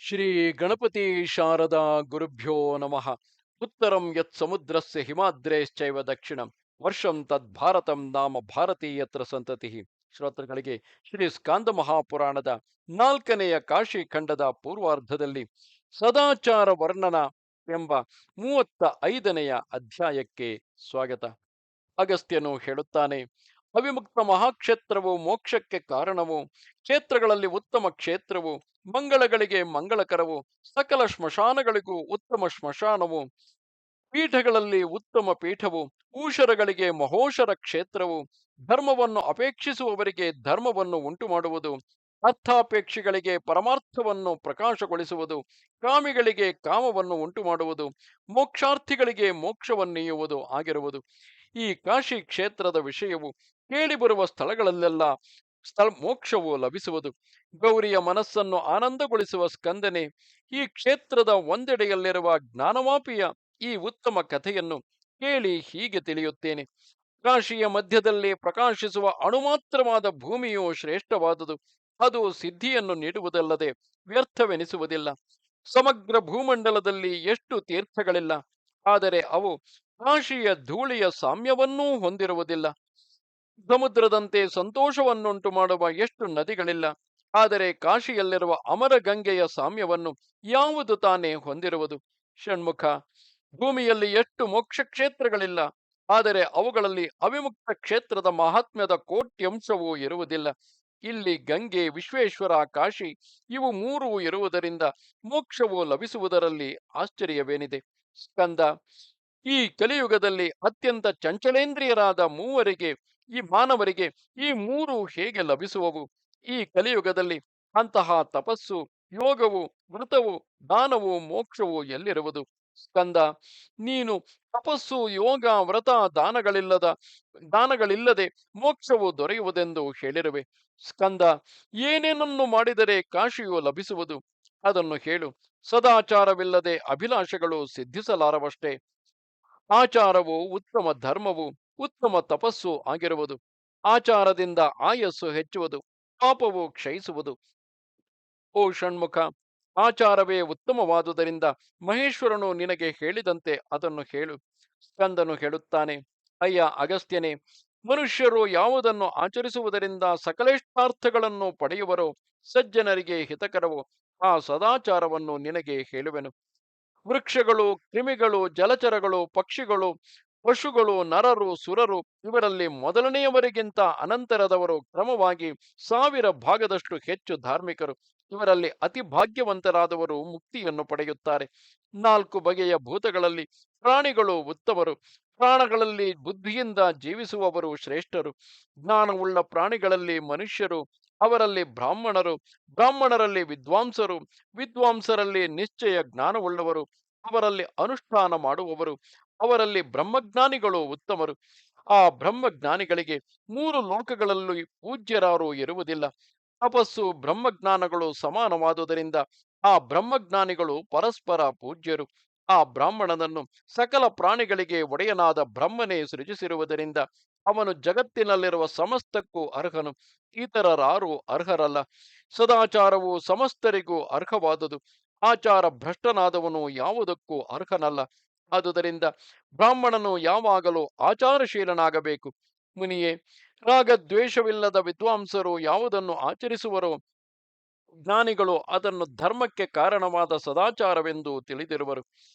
ಶ್ರೀ ಗಣಪತಿ ಶಾರದಾ ಗುರುಭ್ಯೋ ನಮಃ. ಉತ್ತರಂ ಯತ್ ಸಮುದ್ರಸ್ಯ ಹಿಮಾದ್ರೇಶ್ಚೈವ ದಕ್ಷಿಣಂ ವರ್ಷಂ ತದ್ ಭಾರತಂ ನಾಮ ಭಾರತೀಯತ್ರ ಸಂತತಿ. ಶ್ರೋತೃಗಳಿಗೆ ಶ್ರೀ ಸ್ಕಾಂದ ಮಹಾಪುರಾಣದ 4ನೆಯ ಕಾಶಿ ಖಂಡದ ಪೂರ್ವಾರ್ಧದಲ್ಲಿ ಸದಾಚಾರ ವರ್ಣನ ಎಂಬ 35ನೆಯ ಅಧ್ಯಾಯಕ್ಕೆ ಸ್ವಾಗತ. ಅಗಸ್ತ್ಯನು ಹೇಳುತ್ತಾನೆ, ಅವಿಮುಕ್ತ ಮಹಾಕ್ಷೇತ್ರವು ಮೋಕ್ಷಕ್ಕೆ ಕಾರಣವು, ಕ್ಷೇತ್ರಗಳಲ್ಲಿ ಉತ್ತಮ ಕ್ಷೇತ್ರವು, ಮಂಗಳಗಳಿಗೆ ಮಂಗಳಕರವು, ಸಕಲ ಸ್ಮಶಾನಗಳಿಗೂ ಉತ್ತಮ ಸ್ಮಶಾನವು, ಪೀಠಗಳಲ್ಲಿ ಉತ್ತಮ ಪೀಠವು, ಊಷರಗಳಿಗೆ ಮಹೋಷರ ಕ್ಷೇತ್ರವು, ಧರ್ಮವನ್ನು ಅಪೇಕ್ಷಿಸುವವರಿಗೆ ಧರ್ಮವನ್ನು ಉಂಟು ಮಾಡುವುದು, ಅರ್ಥಾಪೇಕ್ಷಿಗಳಿಗೆ ಪರಮಾರ್ಥವನ್ನು ಪ್ರಕಾಶಗೊಳಿಸುವುದು, ಕಾಮಿಗಳಿಗೆ ಕಾಮವನ್ನು ಉಂಟು ಮಾಡುವುದು, ಮೋಕ್ಷಾರ್ಥಿಗಳಿಗೆ ಮೋಕ್ಷವನ್ನೀಯುವುದು ಆಗಿರುವುದು. ಈ ಕಾಶಿ ಕ್ಷೇತ್ರದ ವಿಷಯವು ಕೇಳಿಬರುವ ಸ್ಥಳಗಳಲ್ಲೆಲ್ಲ ಮೋಕ್ಷವು ಲಭಿಸುವುದು. ಗೌರಿಯ ಮನಸ್ಸನ್ನು ಆನಂದಗೊಳಿಸುವ ಸ್ಕಂದನೆ, ಈ ಕ್ಷೇತ್ರದ ಒಂದೆಡೆಯಲ್ಲಿರುವ ಜ್ಞಾನವಾಪಿಯ ಈ ಉತ್ತಮ ಕಥೆಯನ್ನು ಕೇಳಿ ಹೀಗೆ ತಿಳಿಯುತ್ತೇನೆ. ಕಾಶಿಯ ಮಧ್ಯದಲ್ಲಿ ಪ್ರಕಾಶಿಸುವ ಅಣುಮಾತ್ರವಾದ ಭೂಮಿಯು ಶ್ರೇಷ್ಠವಾದುದು. ಅದು ಸಿದ್ಧಿಯನ್ನು ನೀಡುವುದಲ್ಲದೆ ವ್ಯರ್ಥವೆನಿಸುವುದಿಲ್ಲ. ಸಮಗ್ರ ಭೂಮಂಡಲದಲ್ಲಿ ಎಷ್ಟು ತೀರ್ಥಗಳಿಲ್ಲ, ಆದರೆ ಅವು ಕಾಶಿಯ ಧೂಳಿಯ ಸಾಮ್ಯವನ್ನೂ ಹೊಂದಿರುವುದಿಲ್ಲ. ಸಮುದ್ರದಂತೆ ಸಂತೋಷವನ್ನುಂಟು ಮಾಡುವ ಎಷ್ಟು ನದಿಗಳಿಲ್ಲ, ಆದರೆ ಕಾಶಿಯಲ್ಲಿರುವ ಅಮರ ಗಂಗೆಯ ಸಾಮ್ಯವನ್ನು ಯಾವುದು ತಾನೇ ಹೊಂದಿರುವುದು? ಷಣ್ಮುಖ, ಭೂಮಿಯಲ್ಲಿ ಎಷ್ಟು ಮೋಕ್ಷ ಕ್ಷೇತ್ರಗಳಿಲ್ಲ, ಆದರೆ ಅವುಗಳಲ್ಲಿ ಅವಿಮುಕ್ತ ಕ್ಷೇತ್ರದ ಮಹಾತ್ಮ್ಯದ ಕೋಟ್ಯಂಶವೂ ಇರುವುದಿಲ್ಲ. ಇಲ್ಲಿ ಗಂಗೆ, ವಿಶ್ವೇಶ್ವರ, ಕಾಶಿ ಇವು ಮೂರೂ ಇರುವುದರಿಂದ ಮೋಕ್ಷವು ಲಭಿಸುವುದರಲ್ಲಿ ಆಶ್ಚರ್ಯವೇನಿದೆ? ಸ್ಕಂದ, ಈ ಕಲಿಯುಗದಲ್ಲಿ ಅತ್ಯಂತ ಚಂಚಲೇಂದ್ರಿಯರಾದ ಮಾನವರಿಗೆ ಈ ಮೂರು ಹೇಗೆ ಲಭಿಸುವವು? ಈ ಕಲಿಯುಗದಲ್ಲಿ ಅಂತಹ ತಪಸ್ಸು, ಯೋಗವು, ವ್ರತವು, ದಾನವು, ಮೋಕ್ಷವು ಎಲ್ಲಿರುವುದು? ಸ್ಕಂದ, ನೀನು ತಪಸ್ಸು, ಯೋಗ, ವ್ರತ, ದಾನಗಳಿಲ್ಲದೆ ಮೋಕ್ಷವು ದೊರೆಯುವುದೆಂದು ಹೇಳಿರುವೆ. ಸ್ಕಂದ, ಏನೇನನ್ನು ಮಾಡಿದರೆ ಕಾಶಿಯು ಲಭಿಸುವುದು? ಅದನ್ನು ಹೇಳು. ಸದಾಚಾರವಿಲ್ಲದೆ ಅಭಿಲಾಷೆಗಳು ಸಿದ್ಧಿಸಲಾರವಷ್ಟೇ. ಆಚಾರವು ಉತ್ತಮ ಧರ್ಮವು, ಉತ್ತಮ ತಪಸ್ಸು ಆಗಿರುವುದು. ಆಚಾರದಿಂದ ಆಯಸ್ಸು ಹೆಚ್ಚುವುದು, ಪಾಪವು ಕ್ಷಯಿಸುವುದು. ಓ ಷಣ್ಮುಖ, ಆಚಾರವೇ ಉತ್ತಮವಾದುದರಿಂದ ಮಹೇಶ್ವರನು ನಿನಗೆ ಹೇಳಿದಂತೆ ಅದನ್ನು ಹೇಳು. ಸ್ಕಂದನು ಹೇಳುತ್ತಾನೆ, ಅಯ್ಯ ಅಗಸ್ತ್ಯನೇ, ಮನುಷ್ಯರು ಯಾವುದನ್ನು ಆಚರಿಸುವುದರಿಂದ ಸಕಲೇಷ್ಟಾರ್ಥಗಳನ್ನು ಪಡೆಯುವರೋ, ಸಜ್ಜನರಿಗೆ ಹಿತಕರವೋ ಆ ಸದಾಚಾರವನ್ನು ನಿನಗೆ ಹೇಳುವೆನು. ವೃಕ್ಷಗಳು, ಕ್ರಿಮಿಗಳು, ಜಲಚರಗಳು, ಪಕ್ಷಿಗಳು, ಪಶುಗಳು, ನರರು, ಸುರರು ಇವರಲ್ಲಿ ಮೊದಲನೆಯವರಿಗಿಂತ ಅನಂತರದವರು ಕ್ರಮವಾಗಿ 1000 ಭಾಗದಷ್ಟು ಹೆಚ್ಚು ಧಾರ್ಮಿಕರು. ಇವರಲ್ಲಿ ಅತಿ ಭಾಗ್ಯವಂತರಾದವರು ಮುಕ್ತಿಯನ್ನು ಪಡೆಯುತ್ತಾರೆ. 4 ಬಗೆಯ ಭೂತಗಳಲ್ಲಿ ಪ್ರಾಣಿಗಳು ಉತ್ತಮರು. ಪ್ರಾಣಗಳಲ್ಲಿ ಬುದ್ಧಿಯಿಂದ ಜೀವಿಸುವವರು ಶ್ರೇಷ್ಠರು. ಜ್ಞಾನವುಳ್ಳ ಪ್ರಾಣಿಗಳಲ್ಲಿ ಮನುಷ್ಯರು, ಅವರಲ್ಲಿ ಬ್ರಾಹ್ಮಣರು, ಬ್ರಾಹ್ಮಣರಲ್ಲಿ ವಿದ್ವಾಂಸರು, ವಿದ್ವಾಂಸರಲ್ಲಿ ನಿಶ್ಚಯ ಜ್ಞಾನವುಳ್ಳವರು, ಅವರಲ್ಲಿ ಅನುಷ್ಠಾನ ಮಾಡುವವರು, ಅವರಲ್ಲಿ ಬ್ರಹ್ಮಜ್ಞಾನಿಗಳು ಉತ್ತಮರು. ಆ ಬ್ರಹ್ಮಜ್ಞಾನಿಗಳಿಗೆ 3 ಲೋಕಗಳಲ್ಲೂ ಪೂಜ್ಯರಾರು ಇರುವುದಿಲ್ಲ. ತಪಸ್ಸು, ಬ್ರಹ್ಮಜ್ಞಾನಗಳು ಸಮಾನವಾದುದರಿಂದ ಆ ಬ್ರಹ್ಮಜ್ಞಾನಿಗಳು ಪರಸ್ಪರ ಪೂಜ್ಯರು. ಆ ಬ್ರಾಹ್ಮಣನನ್ನು ಸಕಲ ಪ್ರಾಣಿಗಳಿಗೆ ಒಡೆಯನಾದ ಬ್ರಹ್ಮನೇ ಸೃಜಿಸಿರುವುದರಿಂದ ಅವನು ಜಗತ್ತಿನಲ್ಲಿರುವ ಸಮಸ್ತಕ್ಕೂ ಅರ್ಹನು. ಇತರರಾರೂ ಅರ್ಹರಲ್ಲ. ಸದಾಚಾರವು ಸಮಸ್ತರಿಗೂ ಅರ್ಹವಾದುದು. ಆಚಾರ ಭ್ರಷ್ಟನಾದವನು ಯಾವುದಕ್ಕೂ ಅರ್ಹನಲ್ಲ. ಆದುದರಿಂದ ಬ್ರಾಹ್ಮಣನು ಯಾವಾಗಲೂ ಆಚಾರಶೀಲನಾಗಬೇಕು. ಮುನಿಯೇ, ರಾಗದ್ವೇಷವಿಲ್ಲದ ವಿದ್ವಾಂಸರು ಯಾವುದನ್ನು ಆಚರಿಸುವರೋ ಜ್ಞಾನಿಗಳು ಅದನ್ನು ಧರ್ಮಕ್ಕೆ ಕಾರಣವಾದ ಸದಾಚಾರವೆಂದು ತಿಳಿದಿರುವರು.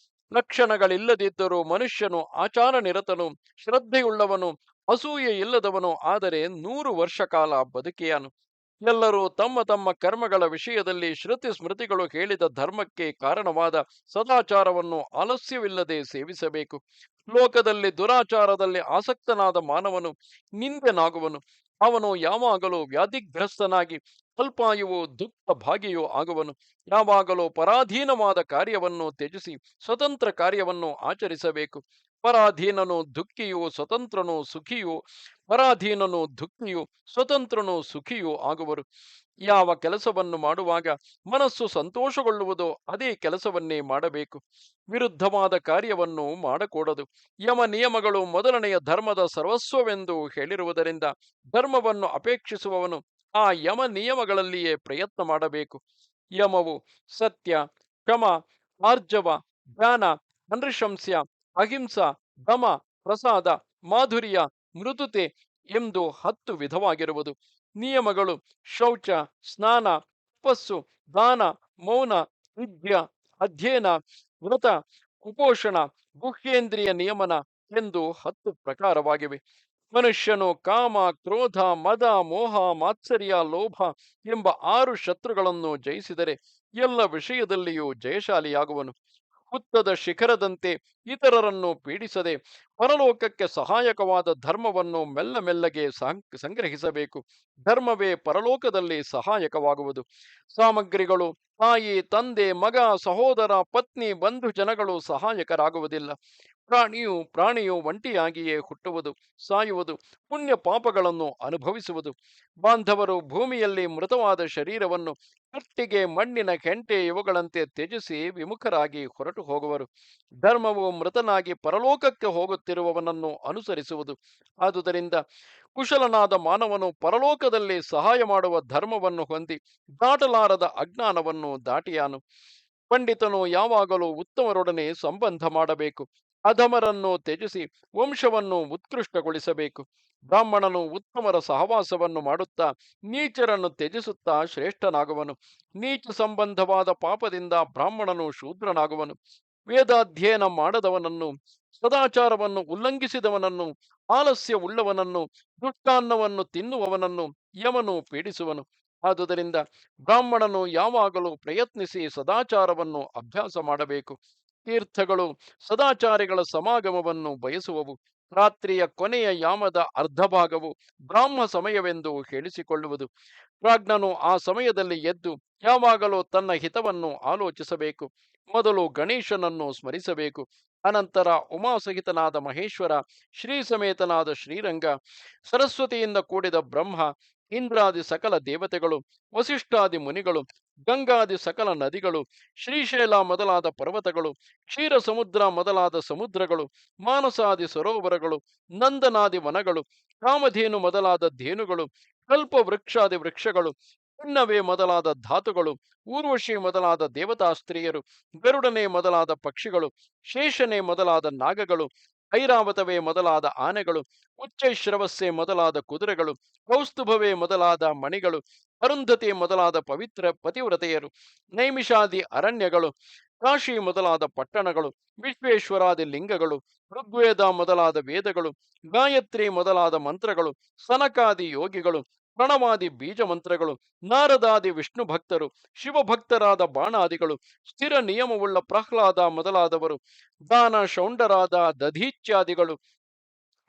ಲಕ್ಷಣಗಳಿಲ್ಲದಿದ್ದರೂ ಮನುಷ್ಯನು ಆಚಾರ ನಿರತನು, ಶ್ರದ್ಧೆಯುಳ್ಳವನು, ಅಸೂಯೆ ಇಲ್ಲದವನು ಆದರೆ 100 ವರ್ಷ ಕಾಲ ಬದುಕಿಯಾನು. ಎಲ್ಲರೂ ತಮ್ಮ ತಮ್ಮ ಕರ್ಮಗಳ ವಿಷಯದಲ್ಲಿ ಶ್ರುತಿ ಸ್ಮೃತಿಗಳು ಹೇಳಿದ ಧರ್ಮಕ್ಕೆ ಕಾರಣವಾದ ಸದಾಚಾರವನ್ನು ಆಲಸ್ಯವಿಲ್ಲದೆ ಸೇವಿಸಬೇಕು. ಲೋಕದಲ್ಲಿ ದುರಾಚಾರದಲ್ಲಿ ಆಸಕ್ತನಾದ ಮಾನವನು ನಿಂದೆನಾಗುವನು. ಅವನು ಯಾವಾಗಲೂ ವ್ಯಾಧಿಗ್ರಸ್ತನಾಗಿ ಅಲ್ಪಾಯುವು ದುಃಖ ಭಾಗಿಯೂ ಆಗುವನು. ಯಾವಾಗಲೂ ಪರಾಧೀನವಾದ ಕಾರ್ಯವನ್ನು ತ್ಯಜಿಸಿ ಸ್ವತಂತ್ರ ಕಾರ್ಯವನ್ನು ಆಚರಿಸಬೇಕು. ಪರಾಧೀನನು ದುಃಖಿಯು, ಸ್ವತಂತ್ರನು ಸುಖಿಯು, ಪರಾಧೀನನು ದುಃಖಿಯು, ಸ್ವತಂತ್ರನು ಸುಖಿಯೂ ಆಗುವರು. ಯಾವ ಕೆಲಸವನ್ನು ಮಾಡುವಾಗ ಮನಸ್ಸು ಸಂತೋಷಗೊಳ್ಳುವುದೋ ಅದೇ ಕೆಲಸವನ್ನೇ ಮಾಡಬೇಕು. ವಿರುದ್ಧವಾದ ಕಾರ್ಯವನ್ನು ಮಾಡಕೂಡದು. ಯಮ ನಿಯಮಗಳು ಮೊದಲನೆಯ ಧರ್ಮದ ಸರ್ವಸ್ವವೆಂದು ಹೇಳಿರುವುದರಿಂದ ಧರ್ಮವನ್ನು ಅಪೇಕ್ಷಿಸುವವನು ಆ ಯಮ ನಿಯಮಗಳಲ್ಲಿಯೇ ಪ್ರಯತ್ನ ಮಾಡಬೇಕು. ಯಮವು ಸತ್ಯ, ಕ್ಷಮ, ಆರ್ಜವ, ಜ್ಞಾನ, ಅನೃಶಂಸ್ಯ, ಅಹಿಂಸಾ, ದಮ, ಪ್ರಸಾದ, ಮಾಧುರ್ಯ, ಮೃದುತೆ ಎಂದು 10 ವಿಧವಾಗಿರುವುದು. ನಿಯಮಗಳು ಶೌಚ, ಸ್ನಾನ, ತಪಸ್ಸು, ದಾನ, ಮೌನ, ವಿದ್ಯ, ಅಧ್ಯಯನ, ವ್ರತ, ಕುಪೋಷಣ, ಗುಹ್ಯೇಂದ್ರಿಯ ನಿಯಮನ ಎಂದು 10 ಪ್ರಕಾರವಾಗಿವೆ. ಮನುಷ್ಯನು ಕಾಮ, ಕ್ರೋಧ, ಮದ, ಮೋಹ, ಮಾತ್ಸರ್ಯ, ಲೋಭ ಎಂಬ 6 ಶತ್ರುಗಳನ್ನು ಜಯಿಸಿದರೆ ಎಲ್ಲ ವಿಷಯದಲ್ಲಿಯೂ ಜಯಶಾಲಿಯಾಗುವನು. ಹುತ್ತದ ಶಿಖರದಂತೆ ಇತರರನ್ನು ಪೀಡಿಸದೆ ಪರಲೋಕಕ್ಕೆ ಸಹಾಯಕವಾದ ಧರ್ಮವನ್ನು ಮೆಲ್ಲ ಮೆಲ್ಲಗೆ ಸಂಗ್ರಹಿಸಬೇಕು. ಧರ್ಮವೇ ಪರಲೋಕದಲ್ಲಿ ಸಹಾಯಕವಾಗುವುದು. ಸಾಮಗ್ರಿಗಳು ತಾಯಿ, ತಂದೆ, ಮಗ, ಸಹೋದರ, ಪತ್ನಿ, ಬಂಧು ಜನಗಳು ಸಹಾಯಕರಾಗುವುದಿಲ್ಲ. ಪ್ರಾಣಿಯು ಒಂಟಿಯಾಗಿಯೇ ಹುಟ್ಟುವುದು, ಸಾಯುವುದು, ಪುಣ್ಯ ಪಾಪಗಳನ್ನು ಅನುಭವಿಸುವುದು. ಬಾಂಧವರು ಭೂಮಿಯಲ್ಲಿ ಮೃತವಾದ ಶರೀರವನ್ನು ಕಟ್ಟಿಗೆ, ಮಣ್ಣಿನ ಕೆಂಟೆ ಇವುಗಳಂತೆ ತ್ಯಜಿಸಿ ವಿಮುಖರಾಗಿ ಹೊರಟು ಹೋಗುವರು. ಧರ್ಮವು ಮೃತನಾಗಿ ಪರಲೋಕಕ್ಕೆ ಹೋಗುತ್ತಿರುವವನನ್ನು ಅನುಸರಿಸುವುದು. ಆದುದರಿಂದ ಕುಶಲನಾದ ಮಾನವನು ಪರಲೋಕದಲ್ಲಿ ಸಹಾಯ ಮಾಡುವ ಧರ್ಮವನ್ನು ಹೊಂದಿ ದಾಟಲಾರದ ಅಜ್ಞಾನವನ್ನು ದಾಟಿಯಾನು. ಪಂಡಿತನು ಯಾವಾಗಲೂ ಉತ್ತಮರೊಡನೆ ಸಂಬಂಧ ಮಾಡಬೇಕು. ಅಧಮರನ್ನು ತ್ಯಜಿಸಿ ವಂಶವನ್ನು ಉತ್ಕೃಷ್ಟಗೊಳಿಸಬೇಕು. ಬ್ರಾಹ್ಮಣನು ಉತ್ತಮರ ಸಹವಾಸವನ್ನು ಮಾಡುತ್ತಾ ನೀಚರನ್ನು ತ್ಯಜಿಸುತ್ತಾ ಶ್ರೇಷ್ಠನಾಗುವನು. ನೀಚ ಸಂಬಂಧವಾದ ಪಾಪದಿಂದ ಬ್ರಾಹ್ಮಣನು ಶೂದ್ರನಾಗುವನು. ವೇದಾಧ್ಯಯನ ಮಾಡದವನನ್ನು, ಸದಾಚಾರವನ್ನು ಉಲ್ಲಂಘಿಸಿದವನನ್ನು, ಆಲಸ್ಯವುಳ್ಳವನನ್ನು, ದುಷ್ಟಾನ್ನವನ್ನು ತಿನ್ನುವವನನ್ನು ಯಮನು ಪೀಡಿಸುವನು. ಆದುದರಿಂದ ಬ್ರಾಹ್ಮಣನು ಯಾವಾಗಲೂ ಪ್ರಯತ್ನಿಸಿ ಸದಾಚಾರವನ್ನು ಅಭ್ಯಾಸ ಮಾಡಬೇಕು. ತೀರ್ಥಗಳು ಸದಾಚಾರಿಗಳ ಸಮಾಗಮವನ್ನು ಬಯಸುವವು. ರಾತ್ರಿಯ ಕೊನೆಯ ಯಾಮದ ಅರ್ಧಭಾಗವು ಬ್ರಾಹ್ಮ ಸಮಯವೆಂದು ಹೇಳಿಸಿಕೊಳ್ಳುವುದು. ಪ್ರಾಜ್ಞನು ಆ ಸಮಯದಲ್ಲಿ ಎದ್ದು ಯಾವಾಗಲೂ ತನ್ನ ಹಿತವನ್ನು ಆಲೋಚಿಸಬೇಕು. ಮೊದಲು ಗಣೇಶನನ್ನು ಸ್ಮರಿಸಬೇಕು. ಅನಂತರ ಉಮಾಸಹಿತನಾದ ಮಹೇಶ್ವರ, ಶ್ರೀ ಸಮೇತನಾದ ಶ್ರೀರಂಗ, ಸರಸ್ವತಿಯಿಂದ ಕೂಡಿದ ಬ್ರಹ್ಮ, ಇಂದ್ರಾದಿ ಸಕಲ ದೇವತೆಗಳು, ವಸಿಷ್ಠಾದಿ ಮುನಿಗಳು, ಗಂಗಾದಿ ಸಕಲ ನದಿಗಳು, ಶ್ರೀಶೈಲ ಮೊದಲಾದ ಪರ್ವತಗಳು, ಕ್ಷೀರ ಸಮುದ್ರ ಮೊದಲಾದ ಸಮುದ್ರಗಳು, ಮಾನಸಾದಿ ಸರೋವರಗಳು, ನಂದನಾದಿ ವನಗಳು, ಕಾಮಧೇನು ಮೊದಲಾದ ಧೇನುಗಳು, ಕಲ್ಪ ವೃಕ್ಷಾದಿ ವೃಕ್ಷಗಳು, ಪುಣ್ಣವೇ ಮೊದಲಾದ ಧಾತುಗಳು, ಊರ್ವಶಿ ಮೊದಲಾದ ದೇವತಾ ಸ್ತ್ರೀಯರು, ಗರುಡನೇ ಮೊದಲಾದ ಪಕ್ಷಿಗಳು, ಶೇಷನೇ ಮೊದಲಾದ ನಾಗಗಳು, ಐರಾವತವೇ ಮೊದಲಾದ ಆನೆಗಳು, ಉಚ್ಚೈಶ್ರವಸ್ಸೇ ಮೊದಲಾದ ಕುದುರೆಗಳು, ಕೌಸ್ತುಭವೇ ಮೊದಲಾದ ಮಣಿಗಳು, ಅರುಂಧತಿ ಮೊದಲಾದ ಪವಿತ್ರ ಪತಿವ್ರತೆಯರು, ನೈಮಿಷಾದಿ ಅರಣ್ಯಗಳು, ಕಾಶಿ ಮೊದಲಾದ ಪಟ್ಟಣಗಳು, ವಿಶ್ವೇಶ್ವರಾದಿ ಲಿಂಗಗಳು, ಋಗ್ವೇದ ಮೊದಲಾದ ವೇದಗಳು, ಗಾಯತ್ರಿ ಮೊದಲಾದ ಮಂತ್ರಗಳು, ಸನಕಾದಿ ಯೋಗಿಗಳು, ಪ್ರಣವಾದಿ ಬೀಜ ಮಂತ್ರಗಳು, ನಾರದಾದಿ ವಿಷ್ಣು ಭಕ್ತರು, ಶಿವಭಕ್ತರಾದ ಬಾಣಾದಿಗಳು, ಸ್ಥಿರ ನಿಯಮವುಳ್ಳ ಪ್ರಹ್ಲಾದ ಮೊದಲಾದವರು, ದಾನ ಶೌಂಡರಾದ ದಧೀಚ್ಯಾದಿಗಳು,